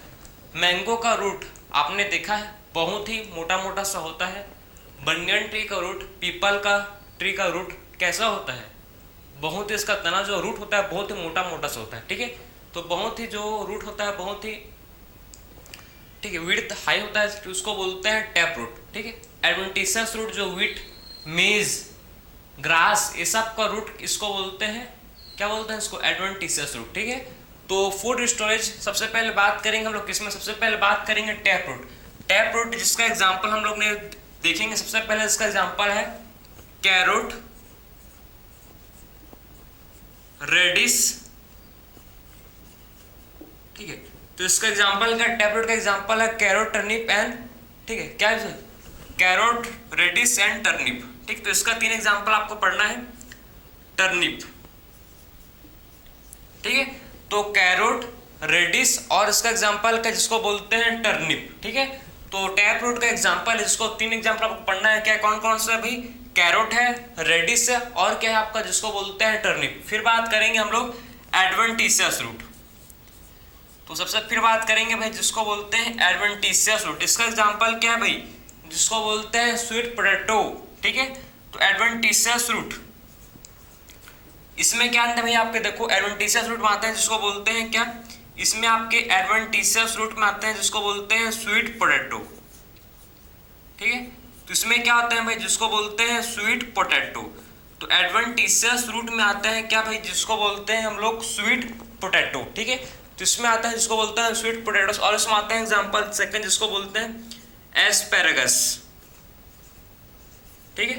मैंगो का रूट आपने देखा है बहुत ही मोटा मोटा सा होता है, बनियन ट्री का रूट, पीपल का ट्री का रूट कैसा होता है, बहुत ही इसका तना जो रूट होता है बहुत ही मोटा मोटा सा होता है, ठीक है। तो बहुत ही जो रूट होता है बहुत ही, ठीक है, विड्थ हाई होता है, तो उसको बोलते हैं टैप रूट, ठीक है। एडवेंटिशियस रूट जो व्हीट, मेज, ग्रास, ये सब का रूट इसको बोलते हैं, क्या बोलते हैं इसको, एडवेंटिशियस रूट, ठीक है। तो फूड स्टोरेज सबसे पहले बात करेंगे हम लोग किसमें, सबसे पहले बात करेंगे टैप रूट। टैप रूट जिसका एग्जांपल हम लोग ने देखेंगे, सबसे पहले इसका एग्जांपल है कैरोट, रेडिस, ठीक है। तो इसका एग्जांपल क्या, टैप रूट का एग्जांपल है कैरोट, टर्निप एंड, ठीक है, क्या है, कैरोट, रेडिस एंड टर्निप, ठीक। तो इसका 3 एग्जांपल आपको पढ़ना है। टर्निप, ठीक है, तो कैरोट, रेडिस और इसका एग्जांपल क्या, जिसको बोलते हैं टर्निप, ठीक है। तो टैप रूट का एग्जांपल है, जिसको 3 एग्जांपल आपको पढ़ना है, क्या कौन कौन सा भाई, कैरोट है, रेडिस है और क्या है आपका, जिसको बोलते हैं टर्निप। फिर बात करेंगे हम लोग एडवेंटिशियस रूट, तो सबसे फिर बात करेंगे भाई जिसको बोलते हैं एडवेंटिशियस रूट। इसका एग्जांपल क्या है भाई, जिसको बोलते हैं स्वीट पोटैटो, ठीक है। तो एडवेंटिशियस रूट, इसमें क्या आता है भाई आपके, देखो एडवेंटिशियस रूट में आते हैं जिसको बोलते हैं क्या, इसमें आपके एडवेंटिशियस रूट में आते हैं जिसको बोलते हैं स्वीट पोटैटो, ठीक है। तो इसमें क्या होता है भाई, जिसको बोलते हैं स्वीट पोटैटो। तो एडवेंटिशियस रूट में आता है क्या भाई, जिसको बोलते हैं हम लोग स्वीट पोटैटो, ठीक है। तो इसमें आता है जिसको बोलते हैं स्वीट पोटैटोस, और इसमें आता है एग्जांपल सेकंड जिसको बोलते हैं एस्पैरागस, ठीक है।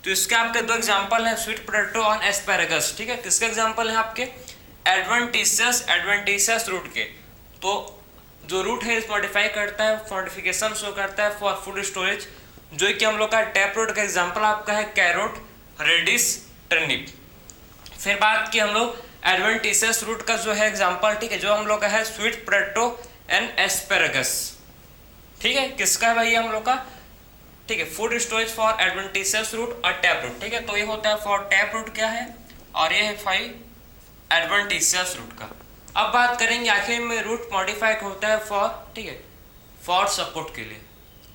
तो इसके आपके 2 एग्जांपल हैं, स्वीट पोटैटो और एस्पैरागस, ठीक है। किसके एग्जांपल है आपके, एडवेंटिशियस रूट के। तो जो रूट है इस मॉडिफाई करता है, मॉडिफिकेशन शो करता है फॉर फूड स्टोरेज, जो कि हम लोग का टैप रूट का एग्जांपल आपका है कैरोट, रेडिस, टर्निप। फिर बात की हम लोग एडवेंटिशियस रूट का जो है एग्जांपल, ठीक है, जो हम लोग का है स्वीट पोटैटो एंड एस्पैरागस, ठीक है। किसका है भाई हम लोग का, ठीक है, food storage for adventitious root और टैप रूट, ठीक है। तो ये होता है फॉर टैप रूट क्या है, और ये है फाइव एडवेंटिशियस रूट का। अब बात करेंगे आखिर में रूट मॉडिफाइड होता है फॉर, ठीक है, फॉर सपोर्ट के लिए,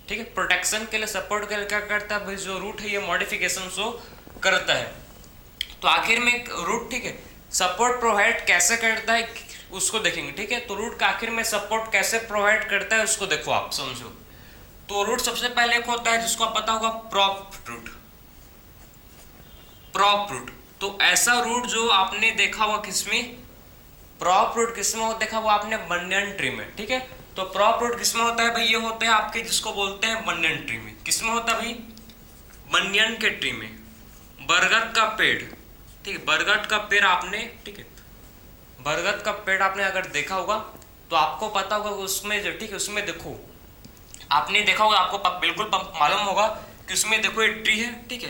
ठीक है, प्रोटेक्शन के लिए, सपोर्ट के लिए क्या करता है भाई, जो रूट है ये मॉडिफिकेशन शो करता है। तो आखिर में रूट, ठीक है, सपोर्ट प्रोवाइड कैसे करता है उसको देखेंगे, ठीक है। तो रूट का आखिर में सपोर्ट कैसे प्रोवाइड करता है उसको देखो, आप समझो। तो रूट सबसे पहले एक होता है जिसको आप पता होगा प्रॉप रूट, प्रॉप रूट। तो ऐसा रूट जो आपने देखा हुआ किसमें, प्रॉप रूट किसमें देखा हुआ आपने, बनियन ट्री में, ठीक है। तो प्रॉप रूट किसमें होता है भाई, ये होता है आपके जिसको बोलते हैं बनियन ट्री में। किसमें होता है भाई, बनियन के ट्री में, बरगद का पेड़, ठीक है, बरगद का पेड़ आपने, ठीक है, बरगद का पेड़ आपने अगर देखा होगा तो आपको पता होगा उसमें, ठीक है, उसमें देखो आपने देखा होगा, आपको बिल्कुल मालूम होगा कि उसमें देखो एक ट्री है, ठीक है,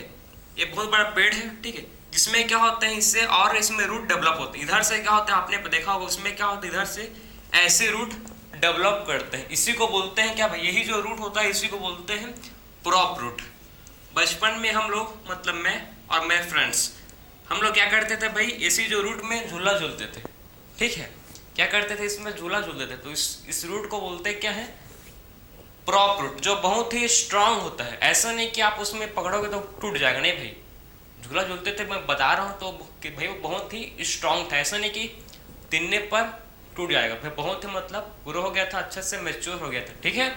ये बहुत बड़ा पेड़ है, ठीक है, जिसमें क्या होता है इससे और इसमें रूट डेवलप होते हैं। इधर से क्या होता है आपने देखा होगा, उसमें क्या होता है इधर से ऐसे रूट डेवलप करते हैं, इसी को बोलते हैं क्या भाई, यही जो रूट होता है इसी को बोलते हैं प्रॉप रूट। बचपन में हम लोग, मतलब मैं और मेरे फ्रेंड्स, हम लोग क्या करते थे भाई, इसी जो रूट में झूला झूलते थे, ठीक है, क्या करते थे इसमें झूला झूलते थे, तो इस रूट को बोलते क्या है, प्रॉप रूट, जो बहुत ही स्ट्रांग होता है। ऐसा नहीं कि आप उसमें पकड़ोगे तो टूट जाएगा, नहीं भाई, झूला झूलते थे मैं बता रहा हूँ तो कि भाई वो बहुत ही स्ट्रांग था, ऐसा नहीं कि तिनने पर टूट जाएगा भाई, बहुत ही मतलब ग्रो हो गया था, अच्छे से मैच्योर हो गया था, ठीक है।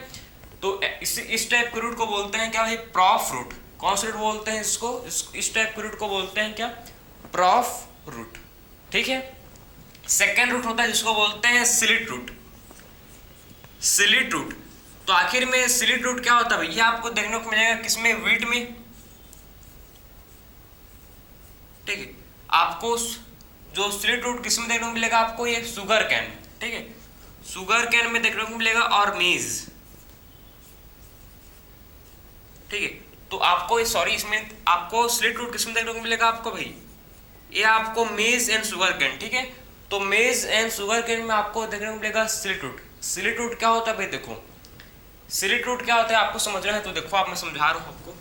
तो इस टाइप के रूट को बोलते हैं क्या भाई, प्रॉप रूट। कौन से रूट बोलते हैं इसको, इस टाइप के रूट को बोलते हैं क्या, प्रॉप रूट, ठीक है। सेकेंड रूट होता है जिसको बोलते हैं स्लिट रूट, स्लिट रूट। तो आखिर में स्लिट रूट क्या होता है भैया, आपको देखने को मिलेगा किसमें, व्हीट में, ठीक है, आपको जो स्लिट रूट किसमें देखने को मिलेगा आपको, ये शुगर कैन, ठीक है, शुगर कैन में देखने को मिलेगा, और मेज, ठीक है। तो आपको सॉरी इसमें आपको स्लिट रूट किसमें देखने को मिलेगा आपको भाई, ये आपको मेज एंड शुगर कैन, ठीक है। तो मेज एंड शुगर कैन में आपको देखने को मिलेगा स्लिट रूट। स्लिट रूट क्या होता है भाई, देखो स्लिट रूट क्या होता है आपको समझना है तो देखो, आप मैं समझा रहा हूं आपको।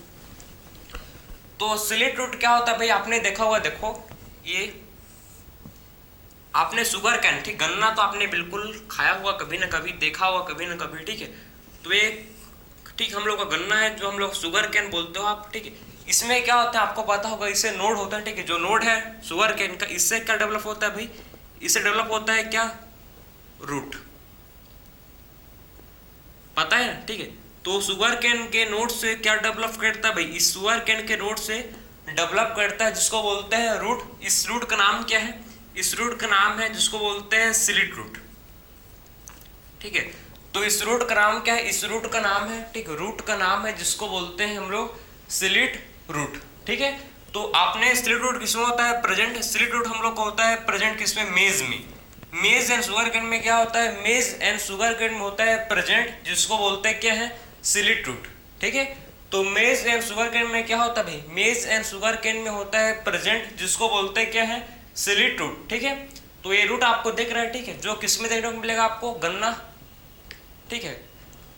तो स्लिट रूट क्या होता है भाई, आपने देखा होगा, देखो ये आपने शुगर कैन, ठीक, गन्ना तो आपने बिल्कुल खाया हुआ कभी ना कभी, देखा हुआ कभी ना कभी, ठीक है। तो ये ठीक हम लोग का गन्ना है जो हम लोग शुगर कैन बोलते हो आप, ठीक है। इसमें क्या होता है आपको पता होगा, इससे नोड होता है, ठीक है, जो नोड है शुगर कैन का, इससे क्या डेवलप होता है भाई, इससे डेवलप होता है क्या, रूट, पता है, ठीक है। तो शुगर कैन के नोड से क्या डेवलप करता है भाई, इस शुगर कैन के नोड से डेवलप करता है जिसको बोलते हैं रूट। इस रूट का नाम क्या है, इस रूट का नाम है जिसको बोलते हैं स्लिट रूट, ठीक है। तो इस रूट का नाम क्या है, इस रूट का नाम है, ठीक, रूट का नाम है जिसको बोलते हैं हम लोग स्लिट रूट, ठीक है। तो आपने स्लिट रूट किसमें होता है, प्रेजेंट। स्लिट रूट हम लोग को होता है प्रेजेंट किसमें, मेज में। मेज एंड शुगर कैन में क्या होता है, मेज एंड शुगर कैन में होता है प्रेजेंट, जिसको बोलते हैं क्या है, स्लिट रूट, ठीक है। तो मेज एंड शुगर कैन में क्या होता है भाई, मेज एंड शुगर कैन में होता है प्रेजेंट, जिसको बोलते हैं क्या है, स्लिट रूट, ठीक है। तो ये रूट आपको दिख रहा है, ठीक है, जो किसमें देखने को मिलेगा आपको, गन्ना, ठीक है,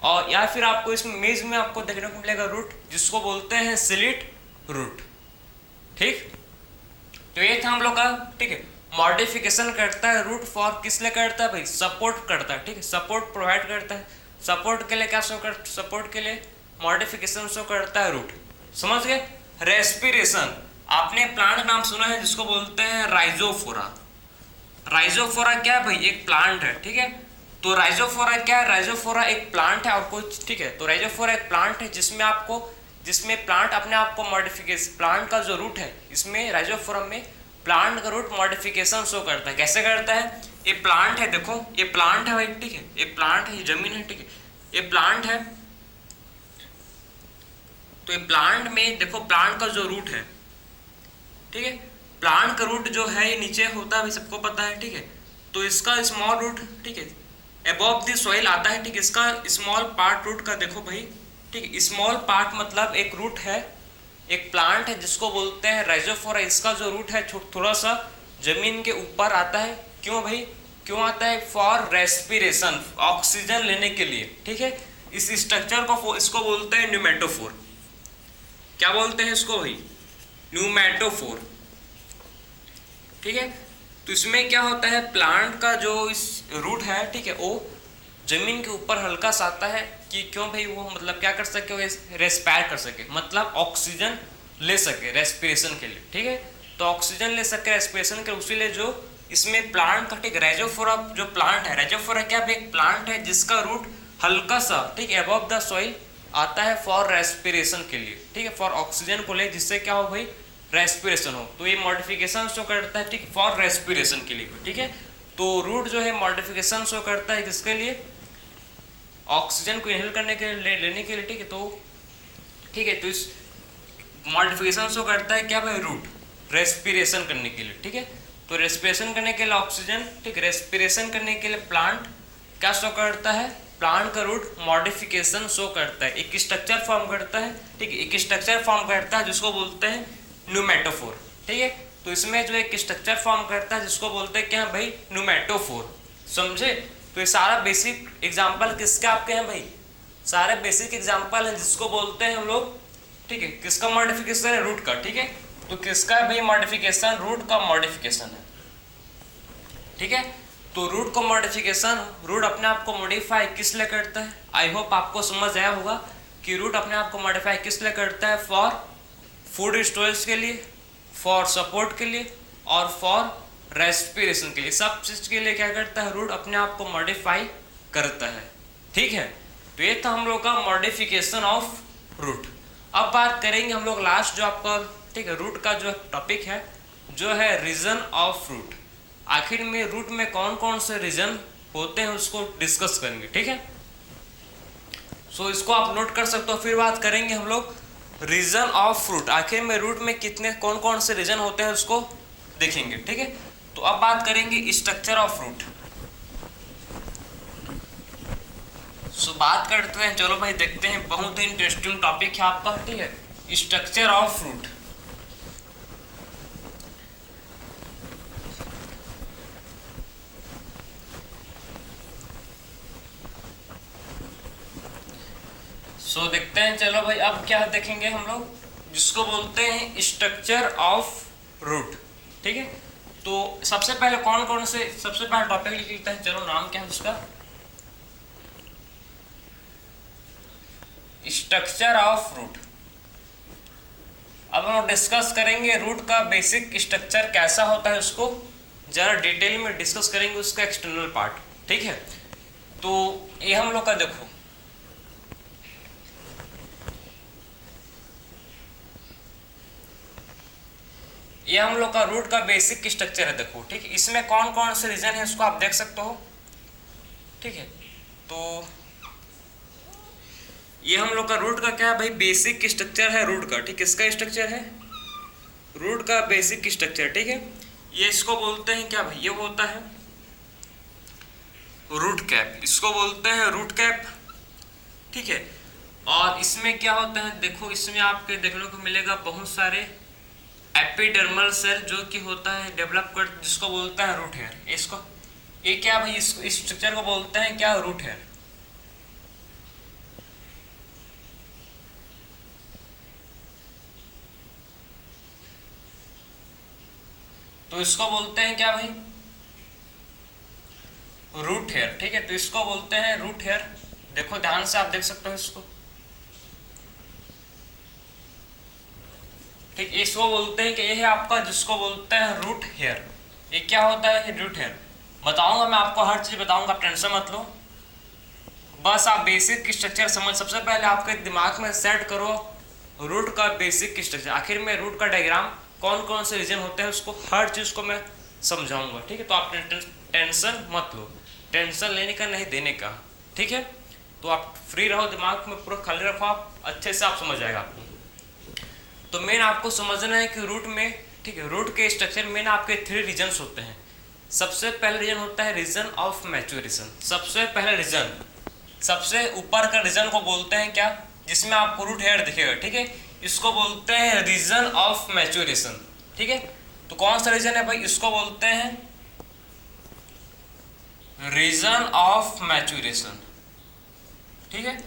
और या फिर आपको इसमें मेज में आपको देखने को मिलेगा रूट, जिसको बोलते हैं स्लिट रूट, ठीक। तो ये था हम लोग का, ठीक है। मॉडिफिकेशन करता है रूट फॉर किस लिए करता है भाई, सपोर्ट करता है, ठीक है, सपोर्ट प्रोवाइड करता है। सपोर्ट के लिए क्या शो कर, सपोर्ट के लिए मॉडिफिकेशन शो करता है रूट, समझ गए। रेस्पिरेशन, आपने प्लांट नाम सुना है जिसको बोलते हैं राइजोफोरा। राइजोफोरा क्या है भाई, एक प्लांट है, ठीक है। तो राइजोफोरा क्या है, राइजोफोरा एक प्लांट है और कुछ, ठीक है। तो राइजोफोरा एक प्लांट है जिसमें प्लांट अपने आप को मॉडिफिकेशन, प्लांट का जो रूट है इसमें राइजोफोरा में प्लांट का रूट मॉडिफिकेशन शो करता है। कैसे करता है, ये प्लांट है, देखो ये प्लांट है भाई, ठीक है, ये प्लांट है, ये जमीन है, ठीक है, ये प्लांट है। तो ये प्लांट में देखो प्लांट का जो रूट है, ठीक है, प्लांट का रूट जो है ये नीचे होता है, सबको पता है, ठीक है। तो इसका स्मॉल रूट, ठीक है, अबव द सॉइल आता है, ठीक है। इसका स्मॉल पार्ट रूट का देखो भाई, ठीक है, स्मॉल पार्ट मतलब एक रूट है, एक प्लांट है जिसको बोलते हैं राइजोफोरा। इसका जो रूट है थोड़ा सा जमीन के ऊपर आता है, क्यों भाई, क्यों आता है, फॉर रेस्पिरेशन, ऑक्सीजन लेने के लिए, ठीक है। इस स्ट्रक्चर को इसको बोलते हैं न्यूमेटोफोर। क्या बोलते हैं इसको भाई, न्यूमेटोफोर, ठीक है। तो इसमें क्या होता है, प्लांट का जो इस रूट है, ठीक है, वो जमीन के ऊपर हल्का सा आता है कि क्यों भाई, वो मतलब क्या कर सके, वो रेस्पायर कर सके, मतलब ऑक्सीजन ले सके रेस्पिरेशन के लिए, ठीक है। तो ऑक्सीजन ले सके रेस्पिरेशन के, उसी लिए जो इसमें प्लांट का, ठीक, राइजोफोरा जो प्लांट है, राइजोफोरा क्या भाई, एक प्लांट है जिसका रूट हल्का सा, ठीक, अबव द सॉइल आता है फॉर रेस्पिरेशन के लिए, ठीक है, फॉर ऑक्सीजन को ले, जिससे क्या हो भाई, रेस्पिरेशन हो। तो ये मॉडिफिकेशन शो करता है, ठीक, फॉर रेस्पिरेशन के लिए, ठीक है। तो रूट जो है मॉडिफिकेशन शो करता है किसके लिए, ऑक्सीजन को इनहेल करने के लिए, लेने के लिए, ठीक है। तो ठीक है, तो इस मॉडिफिकेशन शो करता है क्या भाई, रूट रेस्पिरेशन करने के लिए, ठीक है। तो रेस्पिरेशन करने के लिए ऑक्सीजन, ठीक, रेस्पिरेशन करने के लिए प्लांट क्या शो करता है, प्लांट का रूट मॉडिफिकेशन शो करता है, एक स्ट्रक्चर फॉर्म करता है, ठीक है, एक स्ट्रक्चर फॉर्म करता है जिसको बोलते हैं न्यूमेटोफोर, ठीक है। तो इसमें जो एक स्ट्रक्चर फॉर्म करता है जिसको बोलते हैं क्या भाई, न्यूमेटोफोर, समझे। तो ये सारा बेसिक एग्जाम्पल किसके आपके हैं भाई, सारे बेसिक एग्जाम्पल हैं जिसको बोलते हैं हम लोग, ठीक है, किसका मॉडिफिकेशन है, रूट का, ठीक है। तो किसका है भाई मॉडिफिकेशन, रूट का मॉडिफिकेशन है, ठीक है। तो रूट का मॉडिफिकेशन, रूट अपने आप को मॉडिफाई किस लिए करता है, आई होप आपको समझ आया होगा कि रूट अपने आप को मॉडिफाई किस लिए करता है, फॉर फूड स्टोरेज के लिए, फॉर सपोर्ट के लिए और फॉर रेस्पिरेशन के लिए, सब चीज के लिए क्या करता है, रूट अपने आप को मॉडिफाई करता है, ठीक है। तो ये था हम लोग का मॉडिफिकेशन ऑफ रूट। अब बात करेंगे हम लोग लास्ट जो आपका, ठीक है, रूट का जो टॉपिक है जो है रीजन ऑफ रूट। आखिर में रूट में कौन कौन से रीजन होते हैं उसको डिस्कस करेंगे, ठीक है। सो इसको आप नोट कर सकते हो। फिर बात करेंगे हम लोग रीजन ऑफ रूट, आखिर में रूट में कितने कौन कौन से रीजन होते हैं उसको देखेंगे, ठीक है। तो अब बात करेंगे स्ट्रक्चर ऑफ रूट। सो बात करते हैं, चलो भाई देखते हैं, बहुत ही इंटरेस्टिंग टॉपिक है आपका, ठीक है, स्ट्रक्चर ऑफ रूट। सो देखते हैं, चलो भाई अब क्या देखेंगे हम लोग, जिसको बोलते हैं स्ट्रक्चर ऑफ रूट, ठीक है। तो सबसे पहले कौन कौन से, सबसे पहले टॉपिक लिख लेते हैं, चलो नाम क्या है उसका, स्ट्रक्चर ऑफ रूट। अब हम डिस्कस करेंगे रूट का बेसिक स्ट्रक्चर कैसा होता है, उसको जरा डिटेल में डिस्कस करेंगे, उसका एक्सटर्नल पार्ट, ठीक है। तो ये हम लोग का देखो, ये हम लोग का रूट का बेसिक स्ट्रक्चर है, देखो, ठीक है। इसमें कौन कौन से रीजन है उसको आप देख सकते हो, ठीक है। तो ये हम लोग का रूट का क्या है भाई, बेसिक स्ट्रक्चर है रूट का, ठीक, किसका स्ट्रक्चर है, रूट का बेसिक स्ट्रक्चर, ठीक है। ये इसको बोलते हैं क्या भाई, ये होता है रूट कैप, इसको बोलते हैं रूट कैप, ठीक है। और इसमें क्या होता है, देखो इसमें आपके देखने को मिलेगा बहुत सारे एपिडर्मल सेल जो कि होता है डेवलप कर, जिसको बोलता है रूट हेयर। इसको ये क्या भाई, इस स्ट्रक्चर को बोलते हैं क्या, रूट हेयर। तो इसको बोलते हैं क्या भाई, रूट हेयर, ठीक है। तो इसको बोलते हैं रूट हेयर, देखो ध्यान से आप देख सकते हो इसको, ठीक, इसको बोलते हैं कि ये है आपका, जिसको बोलते हैं रूट हेयर। ये क्या होता है, रूट हेयर बताऊंगा मैं आपको, हर चीज बताऊंगा, आप टेंशन मत लो, बस आप बेसिक स्ट्रक्चर समझ, सबसे पहले आपके दिमाग में सेट करो रूट का बेसिक स्ट्रक्चर। आखिर में रूट का डायग्राम कौन कौन से रीजन होते हैं उसको, हर चीज को मैं समझाऊंगा, ठीक है। तो आप टेंशन मत लो, टेंशन लेने का नहीं देने का, ठीक है। तो आप फ्री रहो, दिमाग में पूरा खाली रखो, आप अच्छे से आप समझ जाएगा आपको। तो मेन आपको समझना है कि रूट में, ठीक है, रूट के स्ट्रक्चर में ना आपके 3 रीजन्स होते हैं। सबसे पहला रीजन होता है रीजन ऑफ मैच्योरेशन, सबसे पहला रीजन, सबसे ऊपर का रीजन को बोलते हैं क्या, जिसमें आपको रूट हेयर दिखेगा, ठीक है, इसको बोलते हैं रीजन ऑफ मैच्योरेशन, ठीक है। तो कौन सा रीजन है भाई, इसको बोलते हैं रीजन ऑफ मैच्योरेशन, ठीक है।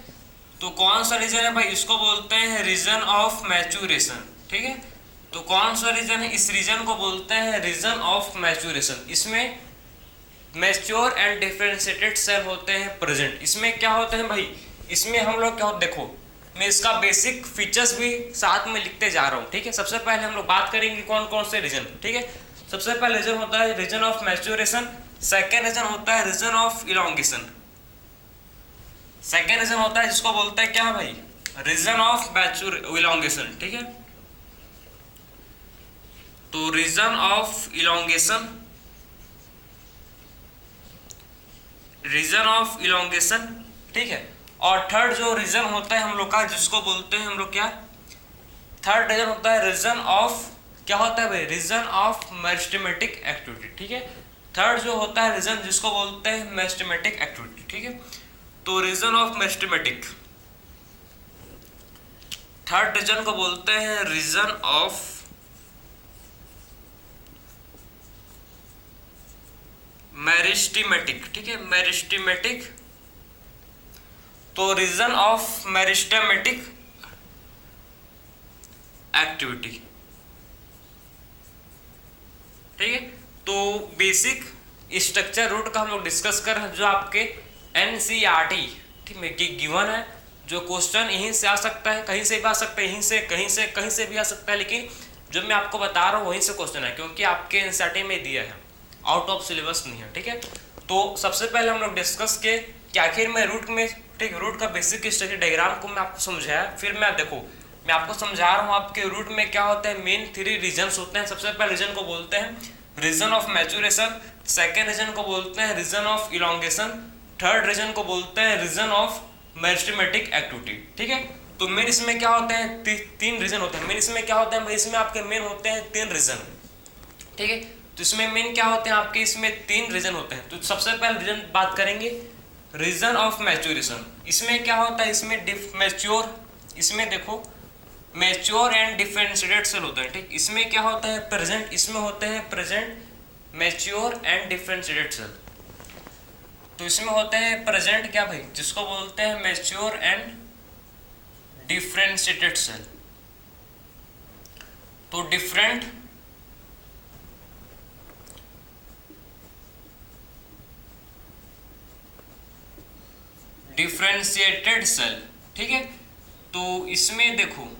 तो कौन सा रीजन है भाई, इसको बोलते हैं रीजन ऑफ मैच्योरेशन, ठीक है। तो कौन सा रीजन है, इस रीजन को बोलते हैं रीजन ऑफ मैच्योरेशन। इसमें मैच्योर एंड डिफरेंशिएटेड सेल होते हैं प्रेजेंट। इसमें क्या होते हैं भाई, इसमें हम लोग क्या, देखो मैं इसका बेसिक फीचर्स भी साथ में लिखते जा रहा हूँ, ठीक है। सबसे पहले हम लोग बात करेंगे कौन कौन से रीजन, ठीक है। सबसे पहले रीजन होता है region of maturation, second region होता है region of elongation, second region होता है जिसको बोलते हैं क्या भाई, रीजन ऑफ मैच्योर इलॉन्गेशन, ठीक है। तो region of elongation, region of elongation, ठीक है। और थर्ड जो रीजन होता है हम लोग का, जिसको बोलते हैं हम लोग क्या, थर्ड रीजन होता है रीजन ऑफ, क्या होता है भाई, रीजन ऑफ मेरिस्टेमेटिक एक्टिविटी, ठीक है। थर्ड जो होता है रीजन जिसको बोलते हैं मेरिस्टेमेटिक एक्टिविटी, ठीक है। तो region of meristematic, third region को बोलते हैं रीजन ऑफ मेरिस्टेमेटिक, ठीक है, मेरिस्टेमेटिक। तो रीजन ऑफ मेरिस्टेमेटिक एक्टिविटी, ठीक है। तो बेसिक स्ट्रक्चर रूट का हम लोग डिस्कस कर रहे हैं, जो आपके एनसीईआरटी, ठीक है, गिवन है। जो क्वेश्चन यहीं से आ सकता है, कहीं से भी आ सकता है, यहीं से कहीं से भी आ सकता है, लेकिन जो मैं आपको बता रहा हूँ वहीं से क्वेश्चन है, क्योंकि आपके एनसीईआरटी में दिया है, आउट ऑफ सिलेबस नहीं है, ठीक है। तो सबसे पहले हम लोग डिस्कस किए कि आखिर में रूट में, ठीक, रूट का बेसिक स्ट्रक्चर डायग्राम को मैं आपको समझाया। फिर मैं देखो मैं आपको समझा रहा हूँ आपके रूट में क्या होता है, मेन 3 रीजन्स होते हैं। सबसे पहले रीजन को बोलते हैं region of maturation, second region को बोलते हैं region of elongation, third region को बोलते हैं रीजन ऑफ मेरिस्टेमेटिक एक्टिविटी, ठीक है। तो मेन इसमें क्या होते हैं, 3 रीजन होते हैं। मेन इसमें क्या होता है भाई, इसमें आपके मेन होते हैं 3 रीजन, ठीक है। तो इसमें मेन क्या होते हैं आपके, इसमें 3 रीजन होते हैं। तो सबसे पहले रीजन बात करेंगे रीजन ऑफ मैच्योरेशन। इसमें क्या होता है, इसमें मैच्योर, इसमें देखो मैच्योर एंड डिफरेंशिएटेड सेल होता है, ठीक। इसमें क्या होता है प्रेजेंट, इसमें होते हैं present mature and differentiated cell. तो इसमें होते हैं प्रेजेंट क्या भाई, जिसको बोलते हैं मैच्योर एंड डिफरेंशिएटेड सेल। तो डिफरेंट डिफरेंशिएटेड सेल, ठीक है। तो इसमें देखो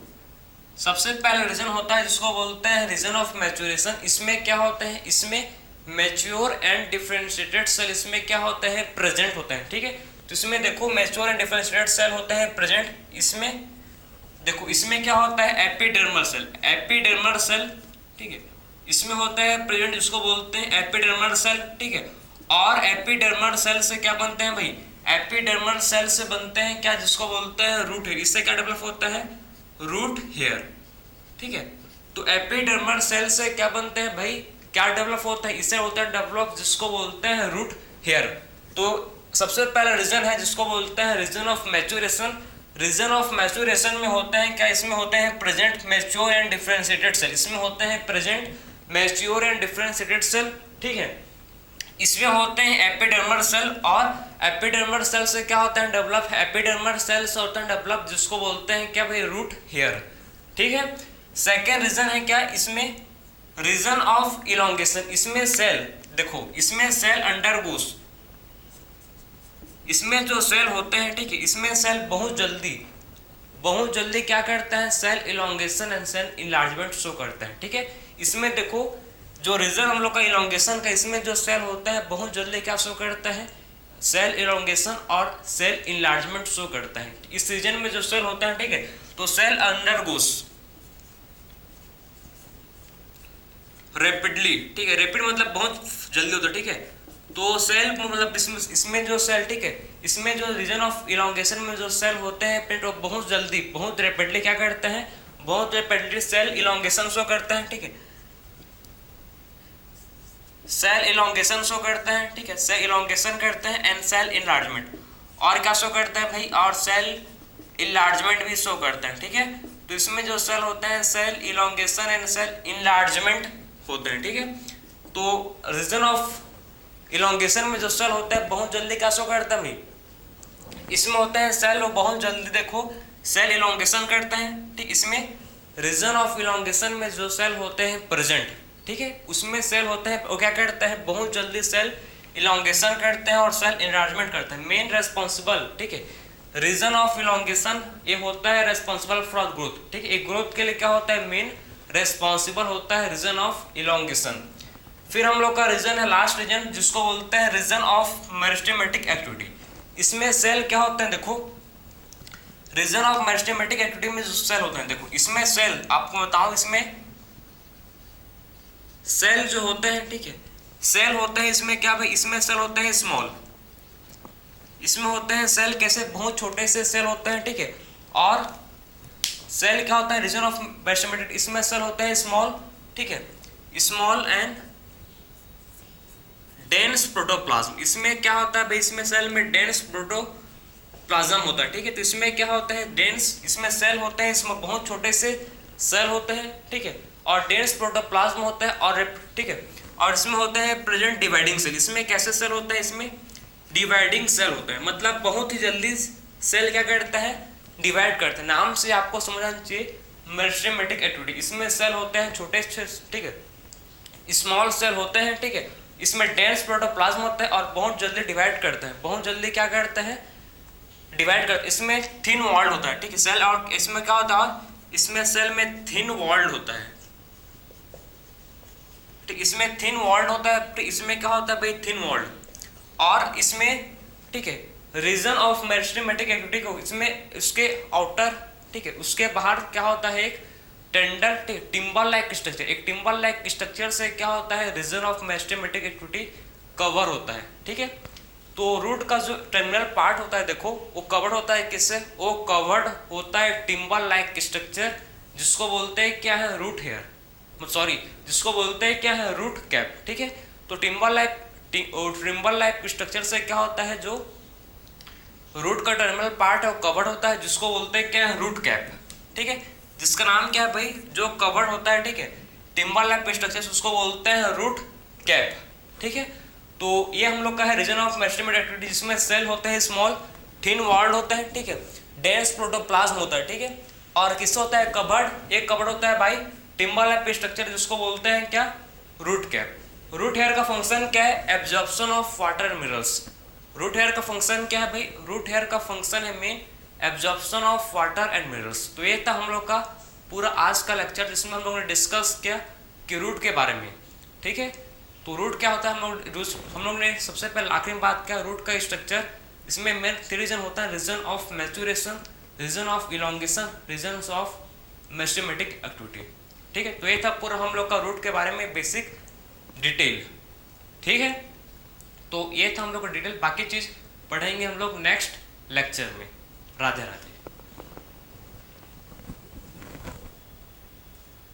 सबसे पहला रीजन होता है जिसको बोलते हैं रीजन ऑफ मैच्योरेशन। इसमें क्या होते हैं, इसमें मैच्योर एंड डिफरेंशिएटेड सेल, इसमें क्या होते हैं प्रेजेंट होते हैं, ठीक है। तो इसमें देखो मैच्योर एंड डिफरेंशिएटेड सेल होते हैं प्रेजेंट। इसमें देखो इसमें क्या होता है एपिडर्मल सेल, एपिडर्मल सेल, ठीक है। इसमें होता है प्रेजेंट जिसको बोलते हैं एपिडर्मल सेल, ठीक है। और एपिडर्मल सेल से क्या बनते हैं भाई, एपिडर्मल सेल से बनते हैं क्या, जिसको बोलते हैं रूट हेयर। इससे क्या डेवलप होता है, रूट हेयर, ठीक है। तो एपिडर्मल सेल से क्या बनते हैं भाई, क्या डेवलप होता है, इससे होता है डेवलप जिसको बोलते हैं रूट हेयर। तो सबसे पहला रीजन है जिसको बोलते हैं region of maturation. Region of maturation में होते हैं क्या, इसमें होते हैं present mature and differentiated cell. इसमें होते हैं present mature and differentiated cell, ठीक है। इसमें होते हैं एपिडर्मल सेल, और एपिडर्मल सेल से क्या होता है डेवलप, एपिडर्मल सेल से होता है डेवलप जिसको बोलते हैं क्या भाई, रूट हेयर, ठीक है। सेकेंड रीजन है क्या, इसमें रीजन ऑफ इलॉन्गेशन। इसमें सेल देखो, इसमें सेल अंडरगोस, इसमें जो सेल होते हैं, ठीक है, इसमें सेल बहुत जल्दी क्या करता है, cell elongation and cell enlargement show करता है, ठीक है। इसमें देखो जो रीजन हम लोग का इलॉन्गेशन का, इसमें जो सेल होता है बहुत जल्दी क्या शो करता है, सेल इलॉन्गेशन और सेल इनलार्जमेंट शो करता है। इस रीजन में जो सेल होता है, ठीक है, तो सेल अंडरगोस रैपिडली, ठीक है, रैपिड मतलब बहुत जल्दी होता है, ठीक है। तो सेल मतलब इसमें जो सेल, ठीक है, इसमें जो रीजन ऑफ इलॉन्गेशन में जो सेल होते हैं तो बहुत जल्दी बहुत रैपिडली क्या करते हैं, बहुत रैपिडली सेल इलॉन्गेशन शो करता है, ठीक है, सेल इलॉन्गेशन शो करते हैं, ठीक है, सेल इलॉन्गेशन करते हैं एंड सेल इनलार्जमेंट। और क्या शो करता है भाई, और सेल इनलार्जमेंट भी शो करते हैं, ठीक है। तो इसमें जो सेल होते हैं cell elongation and cell enlargement होते हैं, ठीक है। तो रीजन ऑफ इलॉन्गेशन में जो सेल होता है बहुत जल्दी क्या शो करता है भाई, इसमें होते हैं सेल वो बहुत जल्दी देखो सेल इलॉन्गेशन करते हैं, ठीक। इसमें रीजन ऑफ इलॉन्गेशन में जो सेल होते हैं प्रेजेंट, ठीक है, उसमें सेल होते हैं वो क्या करते हैं, बहुत जल्दी सेल इलॉन्गेशन करते हैं और सेल इनलार्जमेंट करते हैं। मेन रेस्पॉन्सिबल, ठीक है, रीजन ऑफ इलॉन्गेशन ये होता है रेस्पॉन्सिबल फॉर ग्रोथ, ठीक है। एक ग्रोथ के लिए क्या होता है, मेन रेस्पॉन्सिबल होता है रीजन ऑफ इलॉन्गेशन। फिर हम लोग का रीजन है लास्ट रीजन जिसको बोलते हैं रीजन ऑफ मेरिस्टेमेटिक एक्टिविटी। इसमें सेल क्या होते हैं, देखो रीजन ऑफ मेरिस्टेमेटिक एक्टिविटी में जो सेल होते हैं, देखो इसमें सेल आपको बताऊं, इसमें सेल जो होते हैं, ठीक है, सेल होते हैं इसमें क्या भाई, इसमें सेल होते हैं स्मॉल, इसमें होते हैं सेल कैसे बहुत छोटे से सेल होते हैं, ठीक है, और सेल क्या होता है, रीजन ऑफ मेरिस्टेमेटिक, इसमें सेल होते हैं स्मॉल, ठीक है, स्मॉल एंड डेंस प्रोटोप्लाज्म। इसमें क्या होता है भाई, इसमें सेल में डेंस प्रोटोप्लाज्म होता है, ठीक है। तो इसमें क्या होता है, डेंस, इसमें सेल होते हैं, इसमें बहुत छोटे से सेल होते हैं, ठीक है, और डेंस प्रोटोप्लाज्म होता है, और ठीक है, और इसमें होते हैं प्रेजेंट डिवाइडिंग सेल। इसमें कैसे सेल होता है, इसमें डिवाइडिंग सेल होता है, मतलब बहुत ही जल्दी सेल क्या करता है, डिवाइड करते हैं। नाम से आपको समझना चाहिए मेरिस्टेमेटिक एक्टिविटी। इसमें सेल होते हैं छोटे, ठीक है, स्मॉल सेल होते हैं, ठीक है, इसमें डेंस प्रोटोप्लाज्म होता है और बहुत जल्दी डिवाइड करते हैं, बहुत जल्दी क्या करते हैं, डिवाइड करते हैं। इसमें थिन वॉल्ड होता है, ठीक है, सेल, और इसमें क्या होता है, इसमें सेल में थिन वॉल्ड होता है, ठीक, इसमें थिन वॉल्ड होता है, ठीक, इसमें क्या होता है भाई, थिन वॉल्ड, और इसमें, ठीक है, रीजन ऑफ मेरिस्टेमेटिक एक्टिविटी को, इसमें उसके आउटर, ठीक है, उसके बाहर क्या होता है, एक टेंडर टिम्बर लाइक स्ट्रक्चर, एक टिम्बर लाइक स्ट्रक्चर से क्या होता है, region of meristematic activity cover होता है, ठीक है। तो रूट का जो टर्मिनल पार्ट होता है, देखो वो कवर्ड होता है किससे, वो कवर्ड होता है टिम्बर लाइक स्ट्रक्चर, जिसको बोलते हैं क्या है, रूट हेयर, सॉरी, जिसको बोलते हैं क्या है, रूट कैप, ठीक है। तो टिम्बर लाइक स्ट्रक्चर से क्या होता है, जो रूट का टर्मिनल पार्ट है वो कवर्ड होता है, जिसको बोलते हैं क्या है, रूट कैप, ठीक है, जिसका नाम क्या है भाई, जो कवर्ड होता है, ठीक है, टिम्बर लाइक स्ट्रक्चर, उसको बोलते हैं रूट कैप, ठीक है। तो ये हम लोग का है रीजन ऑफ मेरिस्टेमेटिक एक्टिविटी, जिसमें सेल होते हैं स्मॉल, थिन वॉल्ड होता है, ठीक है, डेंस प्रोटोप्लाज्म होता है, ठीक है, और किससे होता है, कवर्ड, एक कवर्ड होता है भाई टिम्बर लाइक स्ट्रक्चर, जिसको बोलते हैं क्या, रूट कैप। रूट हेयर का फंक्शन क्या है, absorption of water and minerals. Root hair का फंक्शन क्या है भाई, रूट हेयर का फंक्शन है main absorption of water and minerals. तो ये था हम लोग का पूरा आज का लेक्चर, जिसमें हम लोगों ने डिस्कस किया कि रूट के बारे में, ठीक है। तो रूट क्या होता है, हम लोग ने सबसे पहले आखिरी में बात किया रूट का स्ट्रक्चर। इसमें मेन 3 रीजन होता है, region of maturation, region of elongation, region of meristematic activity, ठीक है। तो ये था पूरा हम लोग का रूट के बारे में बेसिक डिटेल, ठीक है। तो ये था हम लोग का डिटेल, बाकी चीज़ पढ़ेंगे हम लोग नेक्स्ट लेक्चर में। राधे राधे।